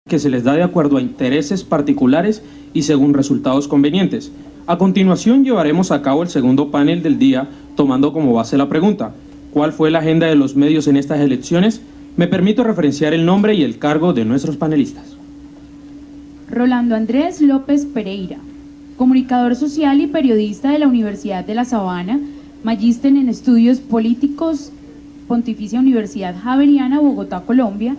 Que se les da de acuerdo a intereses particulares y según resultados convenientes. A continuación llevaremos a cabo el segundo panel del día, tomando como base la pregunta: ¿cuál fue la agenda de los medios en estas elecciones? Me permito referenciar el nombre y el cargo de nuestros panelistas. Rolando Andrés López Pereira, comunicador social y periodista de la Universidad de La Sabana, magíster en estudios políticos, Pontificia Universidad Javeriana, Bogotá, Colombia,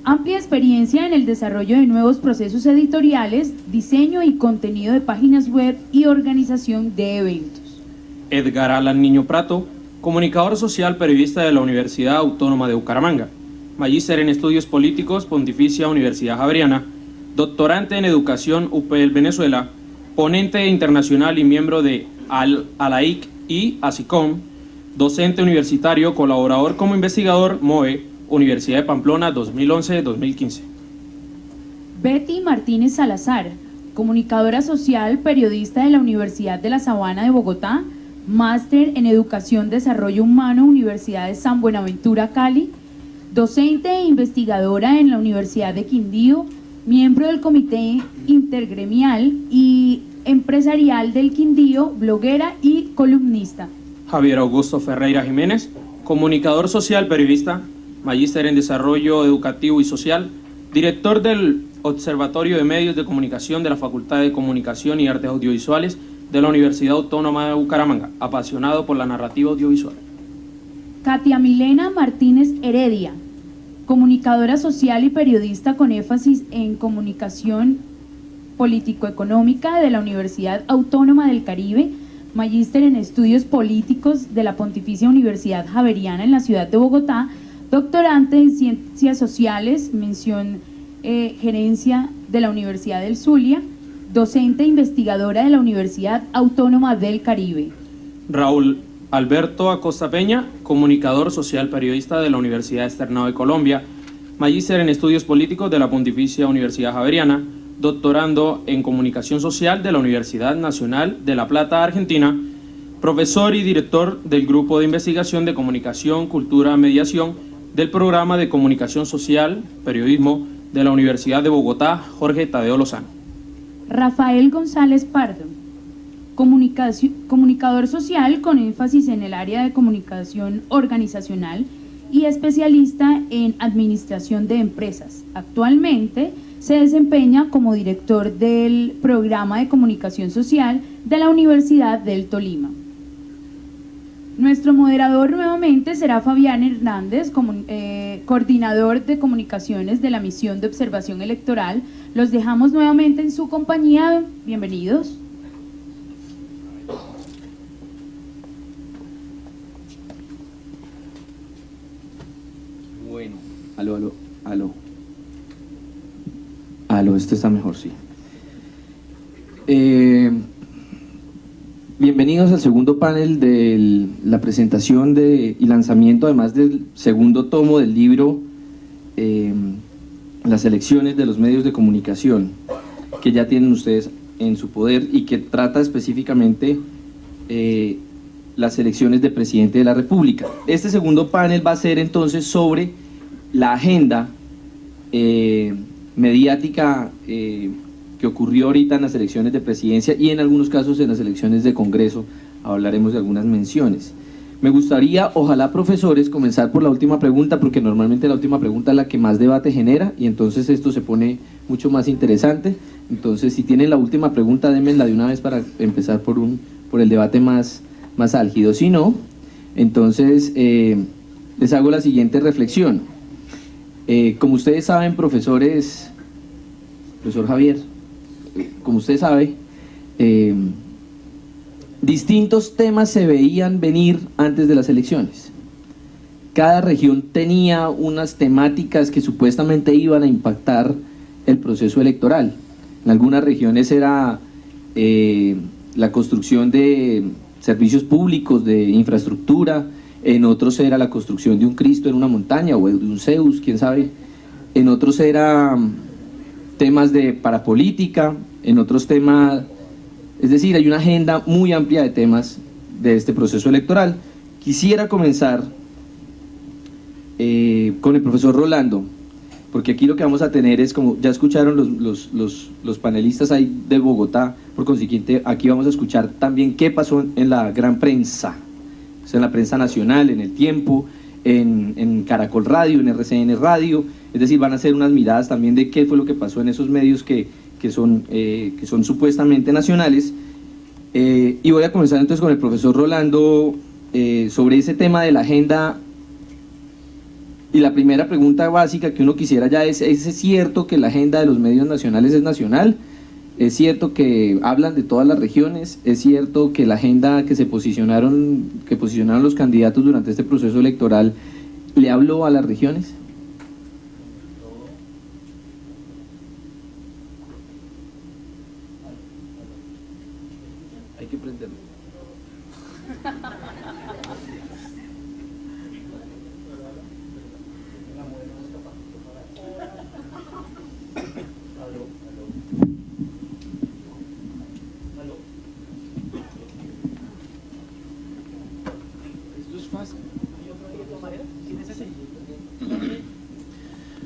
amplia experiencia en el desarrollo de nuevos procesos editoriales, diseño y contenido de páginas web y organización de eventos. Edgar Alan Niño Prato, comunicador social, periodista de la Universidad Autónoma de Bucaramanga, magíster en estudios políticos, Pontificia Universidad Javeriana, doctorante en educación UPL Venezuela, ponente internacional y miembro de ALAIC y ASICOM, docente universitario, colaborador como investigador MOE, Universidad de Pamplona 2011-2015. Betty Martínez Salazar, comunicadora social, periodista de la Universidad de La Sabana de Bogotá, máster en Educación Desarrollo Humano, Universidad de San Buenaventura, Cali, docente e investigadora en la Universidad de Quindío, miembro del Comité Intergremial y Empresarial del Quindío, bloguera y columnista. Javier Augusto Ferreira Jiménez, comunicador social, periodista, magíster en Desarrollo Educativo y Social, director del Observatorio de Medios de Comunicación de la Facultad de Comunicación y Artes Audiovisuales de la Universidad Autónoma de Bucaramanga, apasionado por la narrativa audiovisual. Katia Milena Martínez Heredia, comunicadora social y periodista con énfasis en comunicación político-económica de la Universidad Autónoma del Caribe, magíster en estudios políticos de la Pontificia Universidad Javeriana en la ciudad de Bogotá, doctorante en Ciencias Sociales, mención Gerencia de la Universidad del Zulia, docente e investigadora de la Universidad Autónoma del Caribe. Raúl Alberto Acosta Peña, comunicador social, periodista de la Universidad Externado de Colombia, magíster en estudios políticos de la Pontificia Universidad Javeriana, doctorando en comunicación social de la Universidad Nacional de La Plata, Argentina, profesor y director del Grupo de Investigación de Comunicación, Cultura, Mediación del Programa de Comunicación Social, Periodismo de la Universidad de Bogotá, Jorge Tadeo Lozano. Rafael González Pardo, comunicador social con énfasis en el área de comunicación organizacional y especialista en administración de empresas. Actualmente se desempeña como director del Programa de Comunicación Social de la Universidad del Tolima. Nuestro moderador nuevamente será Fabián Hernández, coordinador de comunicaciones de la Misión de Observación Electoral. Los dejamos nuevamente en su compañía. Bienvenidos. Bueno, aló, este está mejor, sí. Bienvenidos al segundo panel de la presentación y lanzamiento, además del segundo tomo del libro Las elecciones de los medios de comunicación, que ya tienen ustedes en su poder y que trata específicamente las elecciones de presidente de la República. Este segundo panel va a ser entonces sobre la agenda mediática que ocurrió ahorita en las elecciones de presidencia y en algunos casos en las elecciones de Congreso. Hablaremos de algunas menciones. Me gustaría, ojalá profesores, comenzar por la última pregunta, porque normalmente la última pregunta es la que más debate genera y entonces esto se pone mucho más interesante. Entonces, si tienen la última pregunta, démenla de una vez para empezar por el debate más álgido. Si no, entonces les hago la siguiente reflexión. Como ustedes saben, profesor Javier, como usted sabe, distintos temas se veían venir antes de las elecciones. Cada región tenía unas temáticas que supuestamente iban a impactar el proceso electoral. En algunas regiones era la construcción de servicios públicos, de infraestructura, en otros era la construcción de un Cristo en una montaña o de un Zeus, quién sabe. En otros era temas de parapolítica, en otros temas, es decir, hay una agenda muy amplia de temas de este proceso electoral. Quisiera comenzar con el profesor Rolando, porque aquí lo que vamos a tener es, como ya escucharon los panelistas ahí de Bogotá, por consiguiente aquí vamos a escuchar también qué pasó en la gran prensa, o sea, en la prensa nacional, en El Tiempo, en Caracol Radio, en RCN Radio, es decir, van a hacer unas miradas también de qué fue lo que pasó en esos medios que son supuestamente nacionales. Y voy a comenzar entonces con el profesor Rolando sobre ese tema de la agenda. Y la primera pregunta básica que uno quisiera ya ¿es cierto que la agenda de los medios nacionales es nacional? ¿Es cierto que hablan de todas las regiones? ¿Es cierto que la agenda que posicionaron los candidatos durante este proceso electoral le habló a las regiones? Hay que prenderlo.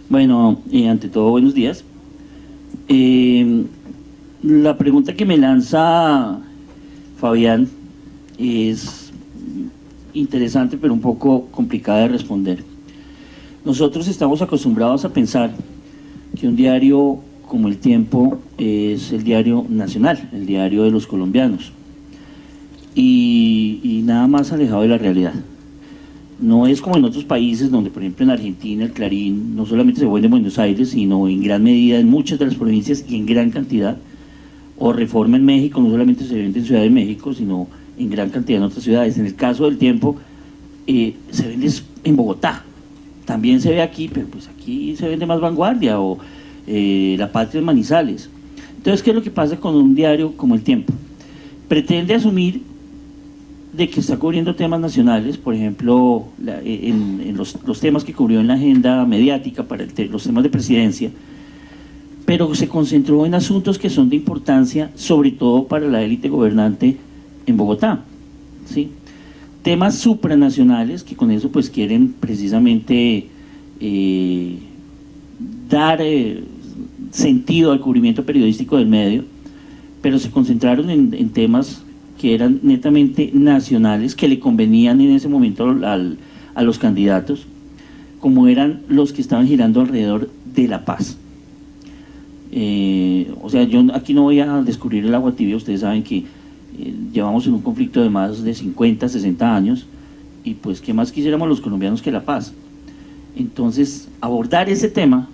Bueno, ante todo, buenos días. La pregunta que me lanza Fabián es interesante, pero un poco complicada de responder. Nosotros estamos acostumbrados a pensar que un diario como El Tiempo es el diario nacional, el diario de los colombianos, y nada más alejado de la realidad. No es como en otros países donde, por ejemplo, en Argentina el Clarín no solamente se vende en Buenos Aires, sino en gran medida en muchas de las provincias y en gran cantidad, o Reforma en México no solamente se vende en Ciudad de México, sino en gran cantidad en otras ciudades. En el caso del Tiempo, se vende en Bogotá, también se ve aquí, pero pues aquí se vende más Vanguardia o La Patria en Manizales. Entonces, ¿qué es lo que pasa con un diario como El Tiempo? Pretende asumir de que está cubriendo temas nacionales, por ejemplo, en los temas que cubrió en la agenda mediática para los temas de presidencia, pero se concentró en asuntos que son de importancia, sobre todo para la élite gobernante en Bogotá, ¿sí? Temas supranacionales que con eso pues quieren precisamente dar sentido al cubrimiento periodístico del medio, pero se concentraron en temas que eran netamente nacionales, que le convenían en ese momento a los candidatos, como eran los que estaban girando alrededor de la paz. O sea, yo aquí no voy a descubrir el agua tibia, ustedes saben que llevamos en un conflicto de más de 50, 60 años, y pues qué más quisiéramos los colombianos que la paz. Entonces, abordar ese tema,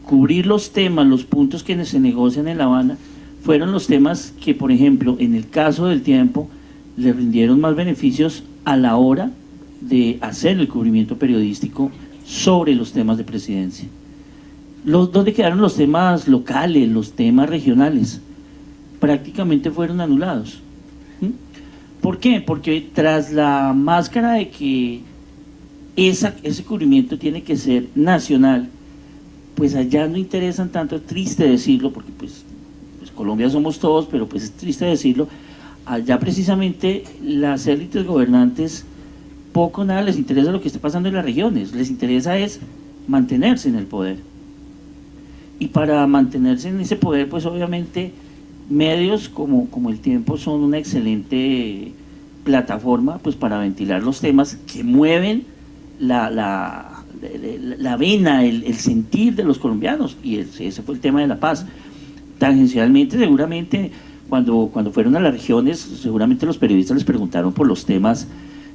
cubrir los temas, los puntos que se negocian en La Habana, fueron los temas que, por ejemplo, en el caso del Tiempo, le rindieron más beneficios a la hora de hacer el cubrimiento periodístico sobre los temas de presidencia. ¿Dónde quedaron los temas locales, los temas regionales? Prácticamente fueron anulados. ¿Por qué? Porque tras la máscara de que ese cubrimiento tiene que ser nacional, pues allá no interesan tanto, es triste decirlo, porque pues Colombia somos todos, pero pues es triste decirlo, allá precisamente las élites gobernantes poco o nada les interesa lo que está pasando en las regiones, les interesa es mantenerse en el poder. Y para mantenerse en ese poder, pues obviamente medios como El Tiempo son una excelente plataforma pues para ventilar los temas que mueven la vena, el sentir de los colombianos, y ese fue el tema de la paz. Tangencialmente, seguramente, cuando fueron a las regiones, seguramente los periodistas les preguntaron por los temas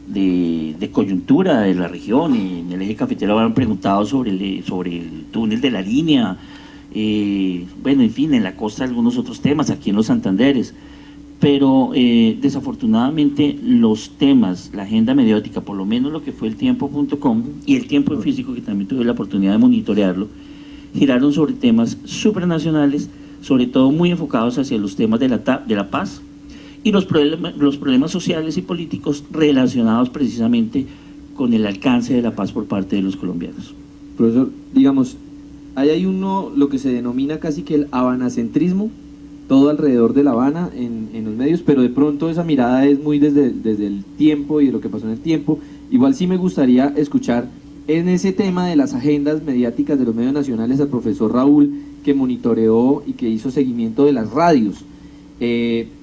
de coyuntura de la región, y en el eje cafetero habrán preguntado sobre el túnel de la línea, bueno, en fin, en la costa algunos otros temas, aquí en los Santanderes, pero desafortunadamente los temas, la agenda mediática, por lo menos lo que fue el Tiempo.com y el Tiempo en físico, que también tuve la oportunidad de monitorearlo, giraron sobre temas supranacionales, sobre todo muy enfocados hacia los temas de la paz y los problemas sociales y políticos relacionados precisamente con el alcance de la paz por parte de los colombianos. Profesor, digamos, ahí hay lo que se denomina casi que el habanacentrismo, todo alrededor de La Habana en los medios, pero de pronto esa mirada es muy desde el Tiempo y de lo que pasó en el Tiempo. Igual sí me gustaría escuchar en ese tema de las agendas mediáticas de los medios nacionales al profesor Raúl, que monitoreó y que hizo seguimiento de las radios,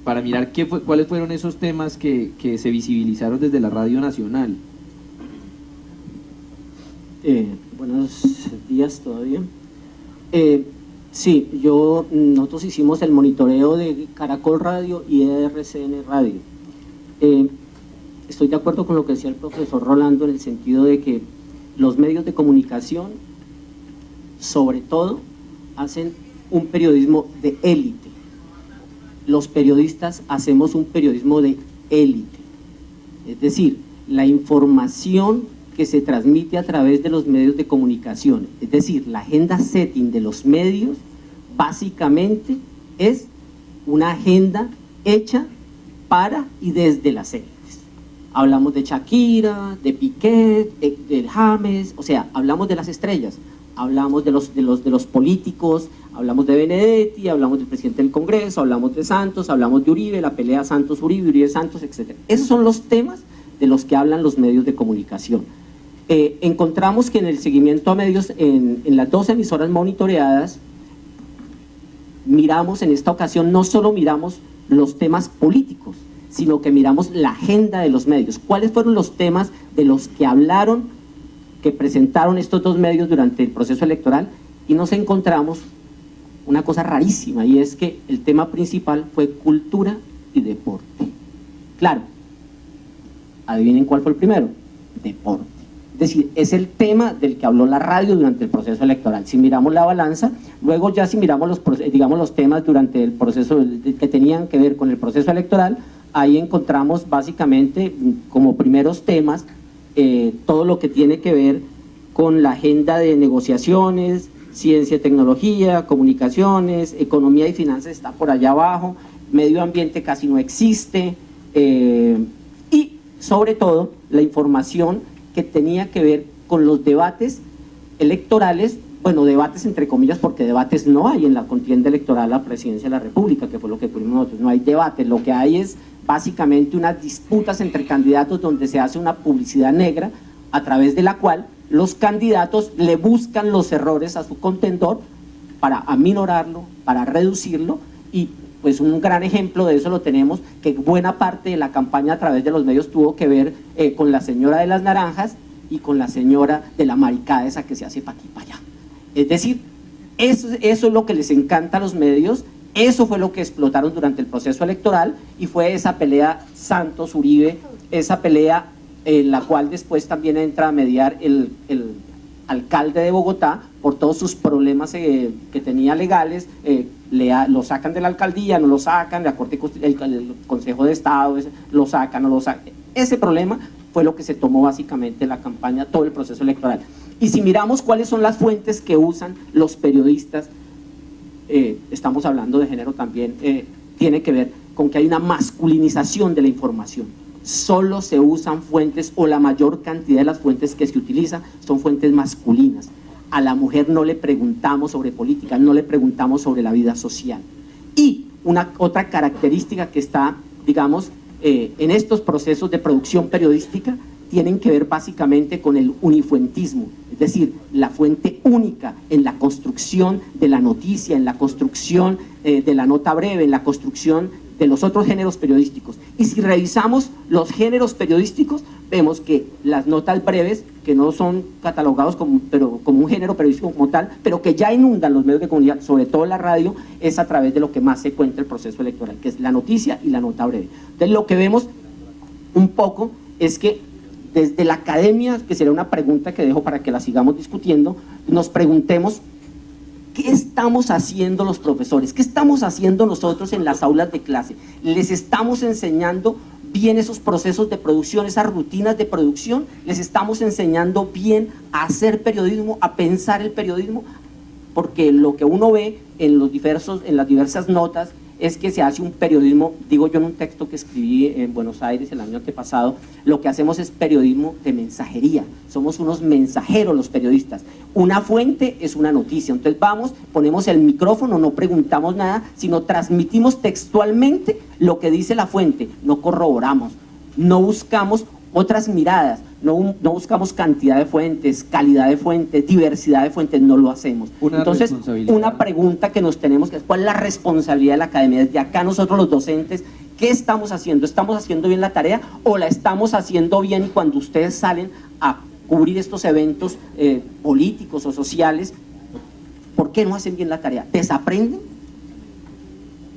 para mirar cuáles fueron esos temas que se visibilizaron desde la Radio Nacional. Buenos días todavía. Sí, nosotros hicimos el monitoreo de Caracol Radio y RCN Radio. Estoy de acuerdo con lo que decía el profesor Rolando en el sentido de que los medios de comunicación, sobre todo, hacen un periodismo de élite. Los periodistas hacemos un periodismo de élite. Es decir, la información que se transmite a través de los medios de comunicación, es decir, la agenda setting de los medios, básicamente es una agenda hecha para y desde las élites. Hablamos de Shakira, de Piqué, de James, o sea, hablamos de las estrellas, hablamos de los políticos, hablamos de Benedetti, hablamos del presidente del Congreso, hablamos de Santos, hablamos de Uribe, la pelea Santos-Uribe, Uribe-Santos, etc. Esos son los temas de los que hablan los medios de comunicación. Encontramos que en el seguimiento a medios, en las 2 emisoras monitoreadas, miramos en esta ocasión, no solo miramos los temas políticos, sino que miramos la agenda de los medios. ¿Cuáles fueron los temas de los que hablaron, que presentaron estos 2 medios durante el proceso electoral? Y nos encontramos una cosa rarísima, y es que el tema principal fue cultura y deporte. Claro, adivinen cuál fue el primero, deporte. Es decir, es el tema del que habló la radio durante el proceso electoral. Si miramos la balanza, luego ya si miramos los temas durante el proceso que tenían que ver con el proceso electoral, ahí encontramos básicamente como primeros temas todo lo que tiene que ver con la agenda de negociaciones, ciencia y tecnología, comunicaciones, economía y finanzas está por allá abajo, medio ambiente casi no existe, y sobre todo la información que tenía que ver con los debates electorales, bueno, debates entre comillas, porque debates no hay en la contienda electoral a la presidencia de la República, que fue lo que pudimos nosotros, no hay debates, lo que hay es básicamente unas disputas entre candidatos donde se hace una publicidad negra a través de la cual los candidatos le buscan los errores a su contendor para aminorarlo, para reducirlo, y pues un gran ejemplo de eso lo tenemos, que buena parte de la campaña a través de los medios tuvo que ver con la señora de las naranjas y con la señora de la maricada esa que se hace para aquí para allá. Es decir, eso es lo que les encanta a los medios, eso fue lo que explotaron durante el proceso electoral, y fue esa pelea Santos-Uribe, esa pelea en la cual después también entra a mediar el alcalde de Bogotá por todos sus problemas que tenía legales, lo sacan de la alcaldía, no lo sacan, la Corte, el Consejo de Estado, lo sacan, no lo sacan. Ese problema fue lo que se tomó básicamente la campaña, todo el proceso electoral. Y si miramos cuáles son las fuentes que usan los periodistas, estamos hablando de género también, tiene que ver con que hay una masculinización de la información. Solo se usan fuentes, o la mayor cantidad de las fuentes que se utilizan son fuentes masculinas. A la mujer no le preguntamos sobre política, no le preguntamos sobre la vida social. Y otra característica que está, digamos, en estos procesos de producción periodística, tienen que ver básicamente con el unifuentismo, es decir, la fuente única en la construcción de la noticia, en la construcción de la nota breve, en la construcción de los otros géneros periodísticos. Y si revisamos los géneros periodísticos, vemos que las notas breves, que no son catalogados como un género periodístico como tal, pero que ya inundan los medios de comunicación, sobre todo la radio, es a través de lo que más se cuenta el proceso electoral, que es la noticia y la nota breve. Entonces lo que vemos un poco es que desde la academia, que sería una pregunta que dejo para que la sigamos discutiendo, nos preguntemos ¿qué estamos haciendo los profesores? ¿Qué estamos haciendo nosotros en las aulas de clase? ¿Les estamos enseñando bien esos procesos de producción, esas rutinas de producción? ¿Les estamos enseñando bien a hacer periodismo, a pensar el periodismo? Porque lo que uno ve en las diversas notas es que se hace un periodismo, digo yo en un texto que escribí en Buenos Aires el año antepasado, lo que hacemos es periodismo de mensajería, somos unos mensajeros los periodistas, una fuente es una noticia, entonces vamos, ponemos el micrófono, no preguntamos nada, sino transmitimos textualmente lo que dice la fuente, no corroboramos, no buscamos otras miradas, no buscamos cantidad de fuentes, calidad de fuentes, diversidad de fuentes, no lo hacemos. Entonces, una pregunta que nos tenemos que hacer, ¿cuál es la responsabilidad de la academia? Desde acá nosotros los docentes, ¿qué estamos haciendo? ¿Estamos haciendo bien la tarea o la estamos haciendo bien y cuando ustedes salen a cubrir estos eventos políticos o sociales, ¿por qué no hacen bien la tarea? ¿Desaprenden?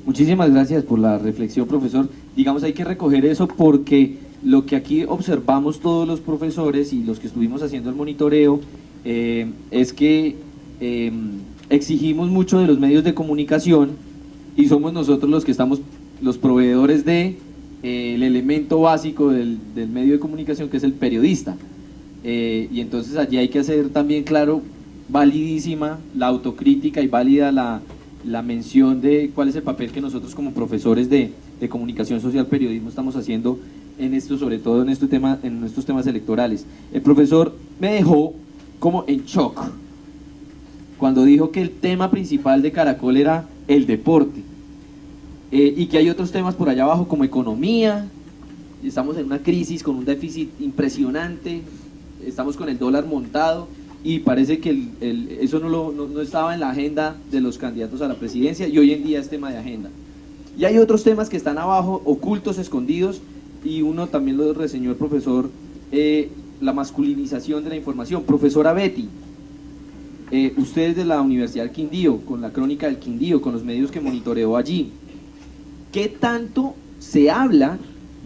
Muchísimas gracias por la reflexión, profesor. Digamos, hay que recoger eso porque lo que aquí observamos todos los profesores y los que estuvimos haciendo el monitoreo es que exigimos mucho de los medios de comunicación y somos nosotros los que estamos, los proveedores de el elemento básico del medio de comunicación, que es el periodista. Y entonces allí hay que hacer también, claro, validísima la autocrítica y válida la mención de cuál es el papel que nosotros como profesores de comunicación social, periodismo estamos haciendo en esto, sobre todo en estos temas electorales. El profesor me dejó como en shock cuando dijo que el tema principal de Caracol era el deporte y que hay otros temas por allá abajo como economía. Estamos en una crisis con un déficit impresionante, estamos con el dólar montado y parece que eso no estaba en la agenda de los candidatos a la presidencia y hoy en día es tema de agenda. Y hay otros temas que están abajo, ocultos, escondidos, y uno también lo reseñó el profesor, la masculinización de la información. Profesora Betty, ustedes de la Universidad del Quindío, con la crónica del Quindío, con los medios que monitoreó allí, ¿qué tanto se habla,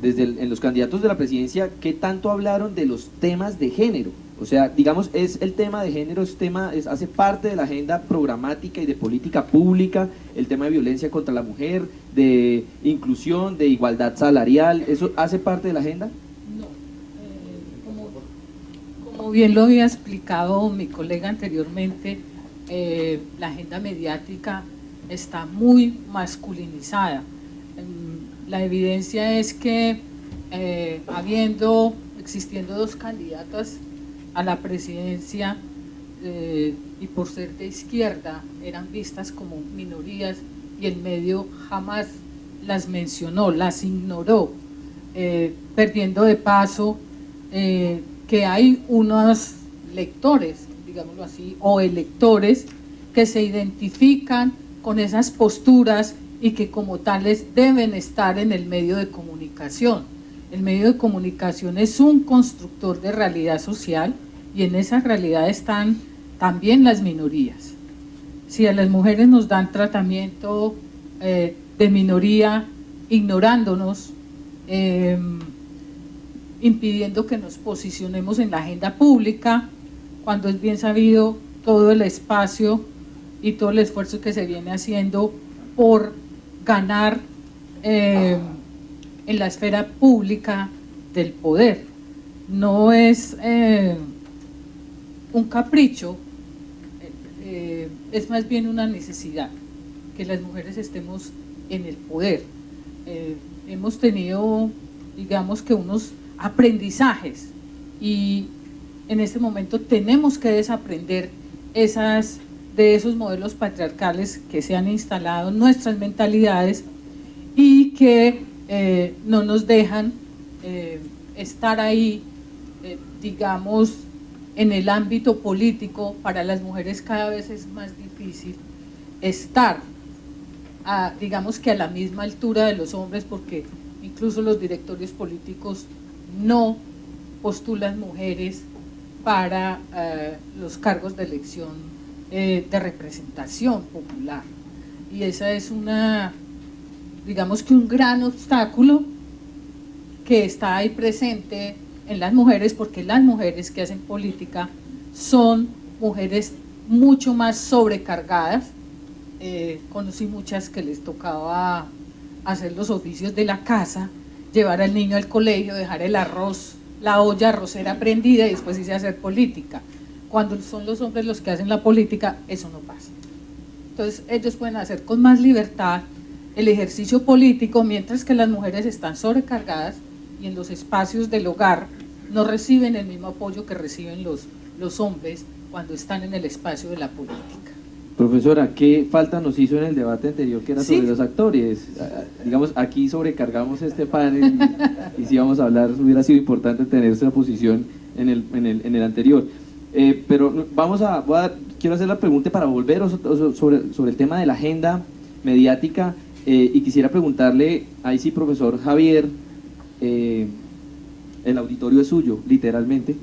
en los candidatos de la presidencia, qué tanto hablaron de los temas de género? O sea, digamos, es el tema de género, hace parte de la agenda programática y de política pública, el tema de violencia contra la mujer, de inclusión, de igualdad salarial, ¿eso hace parte de la agenda? No, como bien lo había explicado mi colega anteriormente, la agenda mediática está muy masculinizada. La evidencia es que existiendo dos candidatas a la presidencia y por ser de izquierda eran vistas como minorías y el medio jamás las mencionó, las ignoró, perdiendo de paso que hay unos lectores, digámoslo así, o electores que se identifican con esas posturas y que como tales deben estar en el medio de comunicación. El medio de comunicación es un constructor de realidad social y en esa realidad están también las minorías. Si a las mujeres nos dan tratamiento de minoría, ignorándonos, impidiendo que nos posicionemos en la agenda pública, cuando es bien sabido todo el espacio y todo el esfuerzo que se viene haciendo por ganar en la esfera pública del poder. No es un capricho, es más bien una necesidad que las mujeres estemos en el poder. Hemos tenido, digamos que unos aprendizajes y en este momento tenemos que desaprender de esos modelos patriarcales que se han instalado en nuestras mentalidades y que no nos dejan estar ahí, digamos, en el ámbito político. Para las mujeres cada vez es más difícil estar, digamos que a la misma altura de los hombres, porque incluso los directorios políticos no postulan mujeres para los cargos de elección de representación popular. Y esa es digamos que un gran obstáculo que está ahí presente en las mujeres, porque las mujeres que hacen política son mujeres mucho más sobrecargadas. Conocí muchas que les tocaba hacer los oficios de la casa, llevar al niño al colegio, dejar el arroz, la olla arrocera prendida y después irse a hacer política. Cuando son los hombres los que hacen la política, eso no pasa. Entonces ellos pueden hacer con más libertad el ejercicio político, mientras que las mujeres están sobrecargadas y en los espacios del hogar no reciben el mismo apoyo que reciben los hombres cuando están en el espacio de la política. Profesora, ¿qué falta nos hizo en el debate anterior que era sobre los actores? Digamos, aquí sobrecargamos este panel y si vamos a hablar, hubiera sido importante tener esa posición en el anterior. Pero quiero hacer la pregunta para volver sobre el tema de la agenda mediática, y quisiera preguntarle, ahí sí, profesor Javier, el auditorio es suyo, literalmente.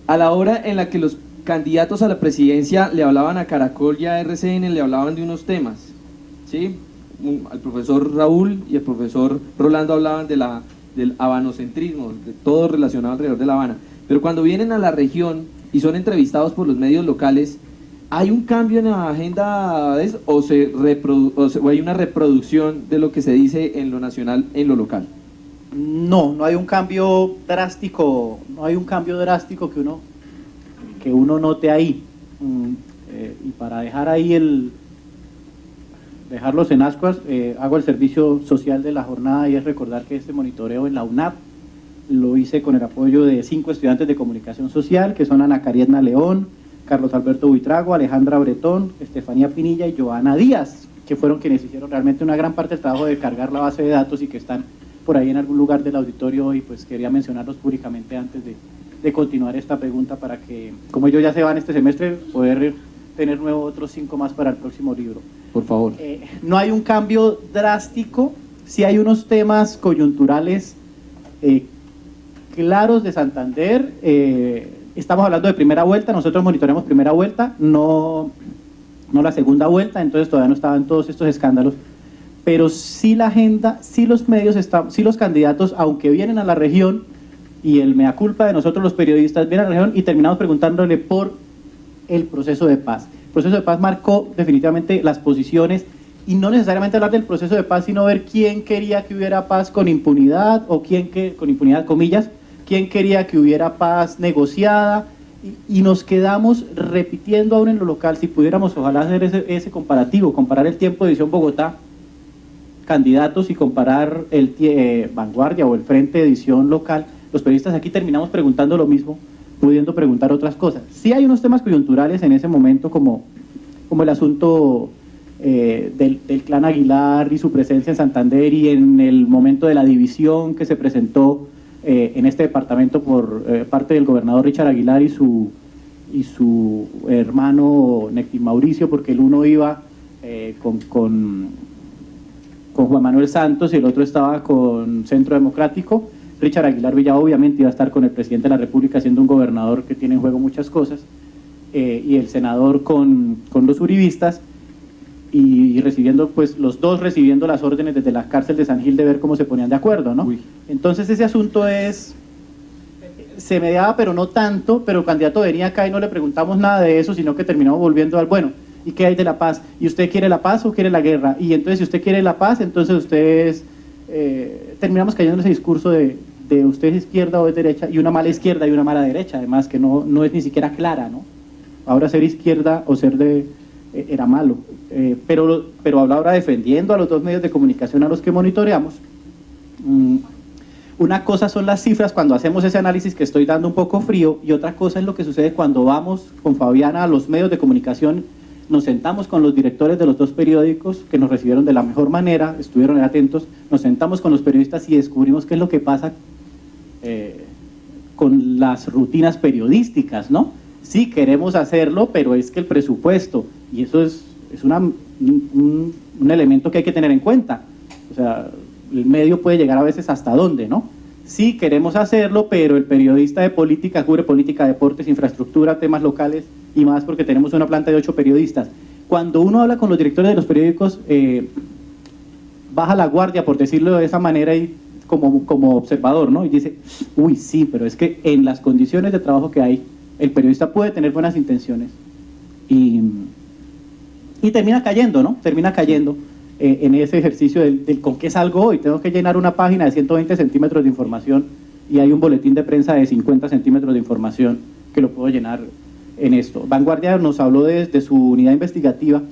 A la hora en la que los candidatos a la presidencia le hablaban a Caracol y a RCN, le hablaban de unos temas, ¿sí? El profesor Raúl y el profesor Rolando hablaban del habanocentrismo, de todo relacionado alrededor de La Habana. Pero cuando vienen a la región y son entrevistados por los medios locales, ¿hay un cambio en la agenda o hay una reproducción de lo que se dice en lo nacional en lo local? No hay un cambio drástico, que uno note ahí. Y para dejar ahí dejarlos en ascuas, hago el servicio social de la jornada, y es recordar que este monitoreo en la UNAP lo hice con el apoyo de 5 estudiantes de comunicación social, que son Ana Carietna León, Carlos Alberto Buitrago, Alejandra Bretón, Estefanía Pinilla y Joana Díaz, que fueron quienes hicieron realmente una gran parte del trabajo de cargar la base de datos y que están por ahí en algún lugar del auditorio, y pues quería mencionarlos públicamente antes de continuar esta pregunta, para que, como ellos ya se van este semestre, poder tener nuevo otros 5 más para el próximo libro. Por favor. No hay un cambio drástico, sí hay unos temas coyunturales claros de Santander. Estamos hablando de primera vuelta, nosotros monitoreamos primera vuelta, no la segunda vuelta, entonces todavía no estaban todos estos escándalos, pero sí la agenda, sí los medios, sí los candidatos, aunque vienen a la región, y el mea culpa de nosotros los periodistas, vienen a la región y terminamos preguntándole por el proceso de paz. El proceso de paz marcó definitivamente las posiciones, y no necesariamente hablar del proceso de paz, sino ver quién quería que hubiera paz con impunidad, o con impunidad comillas, quién quería que hubiera paz negociada, y nos quedamos repitiendo aún en lo local. Si pudiéramos ojalá hacer ese comparativo, comparar el tiempo de edición Bogotá, candidatos, y comparar el Vanguardia o el Frente de edición local, los periodistas aquí terminamos preguntando lo mismo, pudiendo preguntar otras cosas. Sí hay unos temas coyunturales en ese momento, como el asunto del clan Aguilar y su presencia en Santander, y en el momento de la división que se presentó en este departamento por parte del gobernador Richard Aguilar y su hermano Néctir Mauricio, porque el uno iba con Juan Manuel Santos y el otro estaba con Centro Democrático. Richard Aguilar Villa obviamente iba a estar con el presidente de la República, siendo un gobernador que tiene en juego muchas cosas, y el senador con los uribistas, y recibiendo, pues los dos recibiendo las órdenes desde la cárcel de San Gil de ver cómo se ponían de acuerdo, ¿no? Uy. Entonces ese asunto se mediaba, pero no tanto, pero el candidato venía acá y no le preguntamos nada de eso, sino que terminamos volviendo al, bueno, ¿y qué hay de la paz? ¿Y usted quiere la paz o quiere la guerra? Y entonces, si usted quiere la paz, entonces ustedes terminamos cayendo en ese discurso de usted es izquierda o es derecha, y una mala izquierda y una mala derecha, además, que no es ni siquiera clara, ¿no? Ahora ser izquierda o ser era malo, pero habla ahora defendiendo a los dos medios de comunicación a los que monitoreamos. Una cosa son las cifras cuando hacemos ese análisis que estoy dando un poco frío, y otra cosa es lo que sucede cuando vamos con Fabiana a los medios de comunicación, nos sentamos con los directores de los dos periódicos que nos recibieron de la mejor manera, estuvieron atentos, nos sentamos con los periodistas y descubrimos qué es lo que pasa con las rutinas periodísticas, ¿no? Sí, queremos hacerlo, pero es que el presupuesto, y eso es un elemento que hay que tener en cuenta. O sea, el medio puede llegar a veces hasta dónde, ¿no? Sí, queremos hacerlo, pero el periodista de política cubre política, deportes, infraestructura, temas locales y más, porque tenemos una planta de 8 periodistas. Cuando uno habla con los directores de los periódicos, baja la guardia, por decirlo de esa manera, y como observador, ¿no? Y dice, uy, sí, pero es que en las condiciones de trabajo que hay, el periodista puede tener buenas intenciones y termina cayendo, ¿no? Termina cayendo en ese ejercicio del con qué salgo hoy. Tengo que llenar una página de 120 centímetros de información y hay un boletín de prensa de 50 centímetros de información que lo puedo llenar en esto. Vanguardia nos habló de su unidad investigativa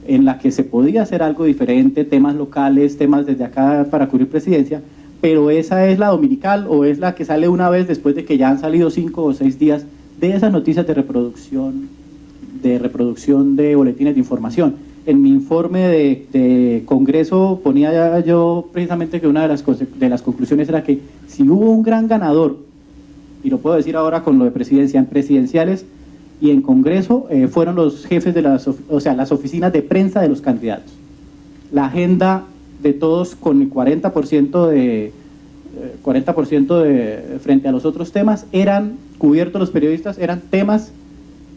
en la que se podía hacer algo diferente, temas locales, temas desde acá para cubrir presidencia, pero esa es la dominical, o es la que sale una vez después de que ya han salido 5 o 6 días de esas noticias de reproducción de boletines de información. en mi informe de Congreso ponía yo precisamente que una de las conclusiones era que si hubo un gran ganador, y lo puedo decir ahora con lo de presidencia, en presidenciales y en Congreso, fueron los jefes de las oficinas de prensa de los candidatos. La agenda de todos con el 40% frente a los otros temas eran cubiertos los periodistas, eran temas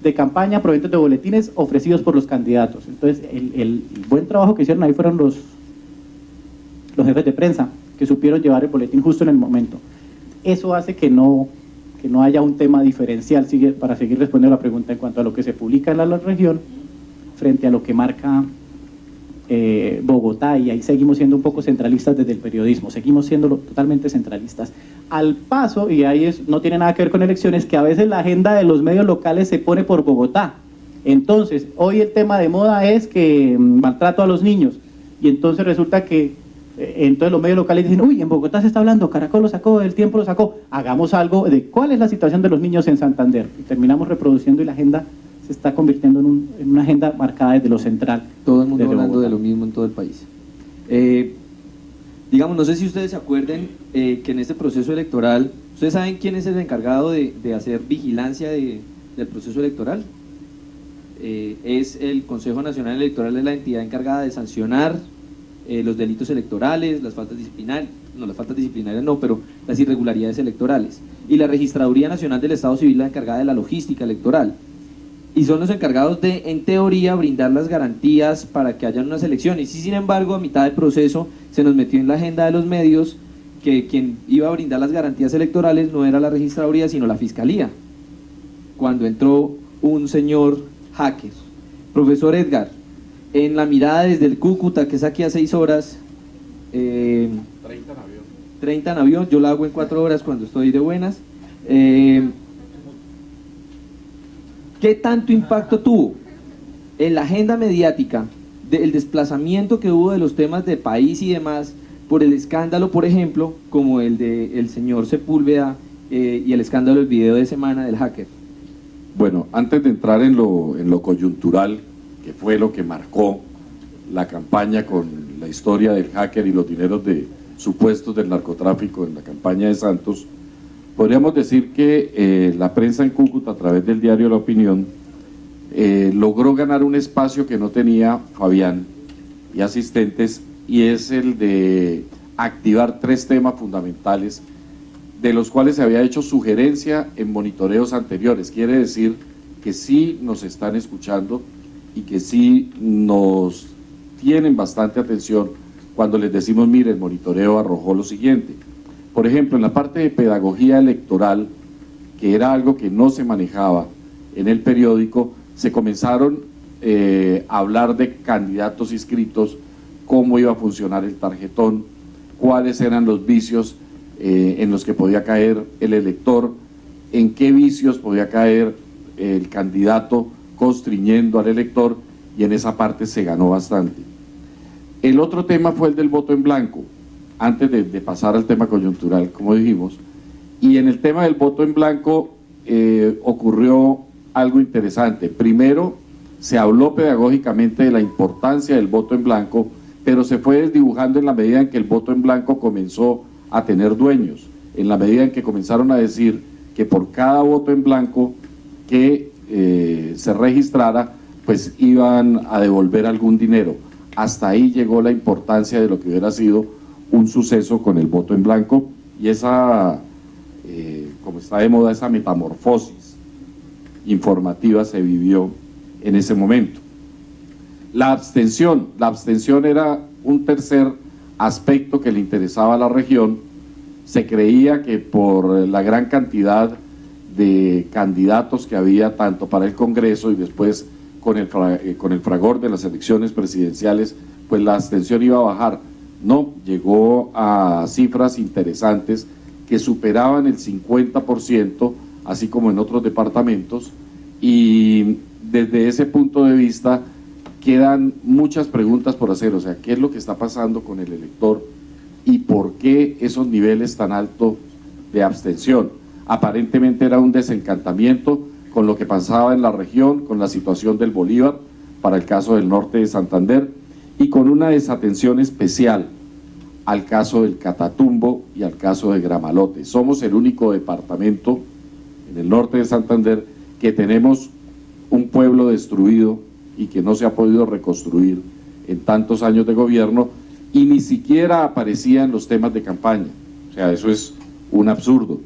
de campaña provenientes de boletines ofrecidos por los candidatos. Entonces, el buen trabajo que hicieron ahí fueron los jefes de prensa, que supieron llevar el boletín justo en el momento. Eso hace que no haya un tema diferencial, para seguir respondiendo a la pregunta en cuanto a lo que se publica en la región frente a lo que marca Bogotá, y ahí seguimos siendo un poco centralistas desde el periodismo, seguimos siendo totalmente centralistas. Al paso, y ahí no tiene nada que ver con elecciones, que a veces la agenda de los medios locales se pone por Bogotá. Entonces, hoy el tema de moda es que maltrato a los niños, y entonces resulta que entonces los medios locales dicen, uy, en Bogotá se está hablando, Caracol lo sacó, El Tiempo lo sacó, hagamos algo de cuál es la situación de los niños en Santander, y terminamos reproduciendo, y la agenda se está convirtiendo en una agenda marcada desde lo central. Todo el mundo desde hablando Bogotá. de lo mismo en todo el país. Digamos, no sé si ustedes se acuerden que en este proceso electoral, ¿ustedes saben quién es el encargado de hacer vigilancia del proceso electoral? Es el Consejo Nacional Electoral, es la entidad encargada de sancionar los delitos electorales, las faltas disciplinarias, pero las irregularidades electorales. Y la Registraduría Nacional del Estado Civil, la encargada de la logística electoral. Y son los encargados de, en teoría, brindar las garantías para que hayan unas elecciones. Y sin embargo, a mitad del proceso se nos metió en la agenda de los medios que quien iba a brindar las garantías electorales no era la registraduría, sino la fiscalía. Cuando entró un señor hacker. Profesor Edgar, en la mirada desde el Cúcuta, que es aquí a 6 horas, 30 en avión, yo la hago en 4 horas cuando estoy de buenas. ¿Qué tanto impacto tuvo en la agenda mediática del desplazamiento que hubo de los temas de país y demás por el escándalo, por ejemplo, como el del señor Sepúlveda y el escándalo del video de semana del hacker? Bueno, antes de entrar en lo coyuntural, que fue lo que marcó la campaña con la historia del hacker y los dineros supuestos del narcotráfico en la campaña de Santos, podríamos decir que la prensa en Cúcuta, a través del diario La Opinión, logró ganar un espacio que no tenía Fabián y asistentes, y es el de activar 3 temas fundamentales, de los cuales se había hecho sugerencia en monitoreos anteriores. Quiere decir que sí nos están escuchando y que sí nos tienen bastante atención cuando les decimos, mire, el monitoreo arrojó lo siguiente. Por ejemplo, en la parte de pedagogía electoral, que era algo que no se manejaba en el periódico, se comenzaron a hablar de candidatos inscritos, cómo iba a funcionar el tarjetón, cuáles eran los vicios en los que podía caer el elector, en qué vicios podía caer el candidato constriñendo al elector, y en esa parte se ganó bastante. El otro tema fue el del voto en blanco, antes de pasar al tema coyuntural, como dijimos, y en el tema del voto en blanco ocurrió algo interesante. Primero, se habló pedagógicamente de la importancia del voto en blanco, pero se fue desdibujando en la medida en que el voto en blanco comenzó a tener dueños, en la medida en que comenzaron a decir que por cada voto en blanco que se registrara, pues iban a devolver algún dinero. Hasta ahí llegó la importancia de lo que hubiera sido un suceso con el voto en blanco, y esa, como está de moda, esa metamorfosis informativa se vivió en ese momento. La abstención era un tercer aspecto que le interesaba a la región. Se creía que por la gran cantidad de candidatos que había tanto para el Congreso y después con el fragor de las elecciones presidenciales, pues la abstención iba a bajar. No, llegó a cifras interesantes que superaban el 50%, así como en otros departamentos, y desde ese punto de vista quedan muchas preguntas por hacer. O sea, ¿qué es lo que está pasando con el elector y por qué esos niveles tan altos de abstención? Aparentemente era un desencantamiento con lo que pasaba en la región, con la situación del Bolívar, para el caso del norte de Santander y con una desatención especial al caso del Catatumbo y al caso de Gramalote. Somos el único departamento en el norte de Santander que tenemos un pueblo destruido y que no se ha podido reconstruir en tantos años de gobierno y ni siquiera aparecía en los temas de campaña. O sea, eso es un absurdo.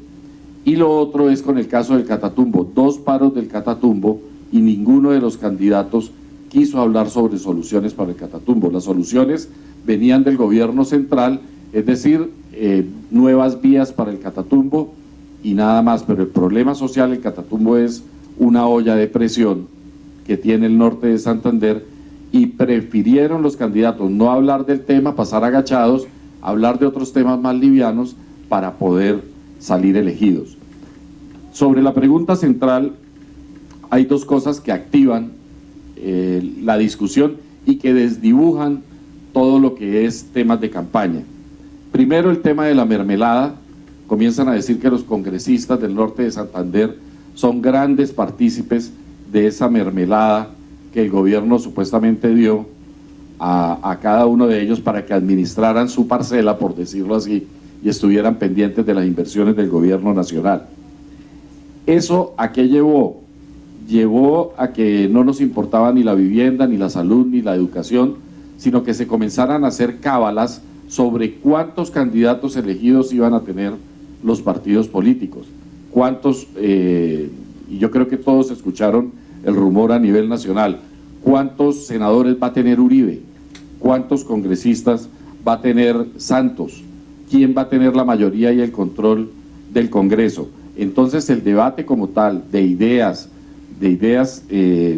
Y lo otro es con el caso del Catatumbo, 2 paros del Catatumbo y ninguno de los candidatos quiso hablar sobre soluciones para el Catatumbo. Las soluciones venían del gobierno central, es decir, nuevas vías para el Catatumbo y nada más, pero el problema social, el Catatumbo es una olla de presión que tiene el norte de Santander y prefirieron los candidatos no hablar del tema, pasar agachados, hablar de otros temas más livianos para poder salir elegidos. Sobre la pregunta central, hay 2 cosas que activan la discusión y que desdibujan todo lo que es temas de campaña. Primero, el tema de la mermelada. Comienzan a decir que los congresistas del norte de Santander son grandes partícipes de esa mermelada que el gobierno supuestamente dio a cada uno de ellos para que administraran su parcela, por decirlo así, y estuvieran pendientes de las inversiones del gobierno nacional. ¿Eso a qué llevó? Llevó a que no nos importaba ni la vivienda, ni la salud, ni la educación, sino que se comenzaran a hacer cábalas sobre cuántos candidatos elegidos iban a tener los partidos políticos, cuántos, y yo creo que todos escucharon el rumor a nivel nacional, cuántos senadores va a tener Uribe, cuántos congresistas va a tener Santos, quién va a tener la mayoría y el control del Congreso. Entonces el debate como tal de ideas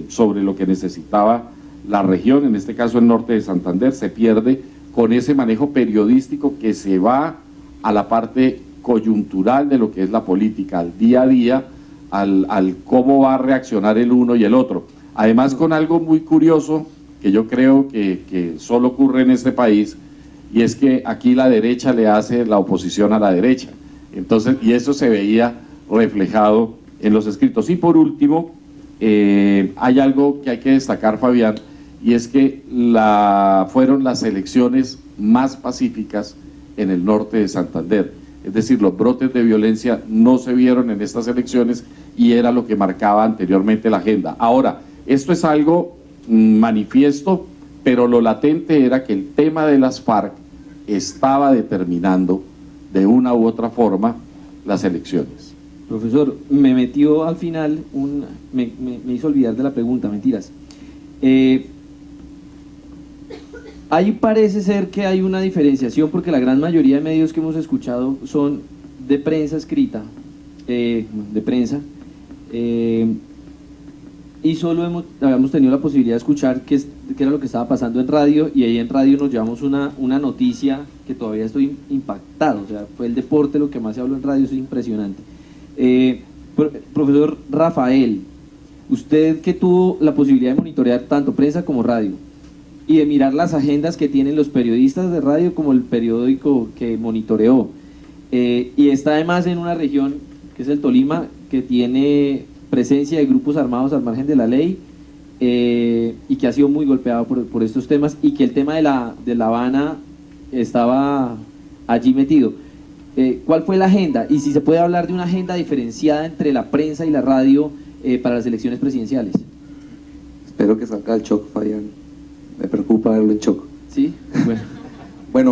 sobre lo que necesitaba la región, en este caso el norte de Santander, se pierde con ese manejo periodístico que se va a la parte coyuntural de lo que es la política, al día a día, al cómo va a reaccionar el uno y el otro. Además, con algo muy curioso que yo creo que solo ocurre en este país, y es que aquí la derecha le hace la oposición a la derecha. Entonces, y eso se veía reflejado en los escritos. Y por último, hay algo que hay que destacar, Fabián, y es que fueron las elecciones más pacíficas en el norte de Santander. Es decir, los brotes de violencia no se vieron en estas elecciones y era lo que marcaba anteriormente la agenda. Ahora, esto es algo manifiesto, pero lo latente era que el tema de las FARC estaba determinando de una u otra forma las elecciones. Profesor, me metió al final, me hizo olvidar de la pregunta, mentiras. Ahí parece ser que hay una diferenciación porque la gran mayoría de medios que hemos escuchado son de prensa escrita, y solo habíamos tenido la posibilidad de escuchar qué era lo que estaba pasando en radio, y ahí en radio nos llevamos una noticia que todavía estoy impactado. O sea, fue el deporte lo que más se habló en radio, eso es impresionante. Profesor Rafael, usted que tuvo la posibilidad de monitorear tanto prensa como radio y de mirar las agendas que tienen los periodistas de radio como el periódico que monitoreó, y está además en una región que es el Tolima, que tiene presencia de grupos armados al margen de la ley, y que ha sido muy golpeado por estos temas, y que el tema de La Habana estaba allí metido. ¿Cuál fue la agenda? Y si se puede hablar de una agenda diferenciada entre la prensa y la radio para las elecciones presidenciales. Espero que salga el shock, Fabián. Me preocupa verlo en shock. Sí, bueno. Bueno,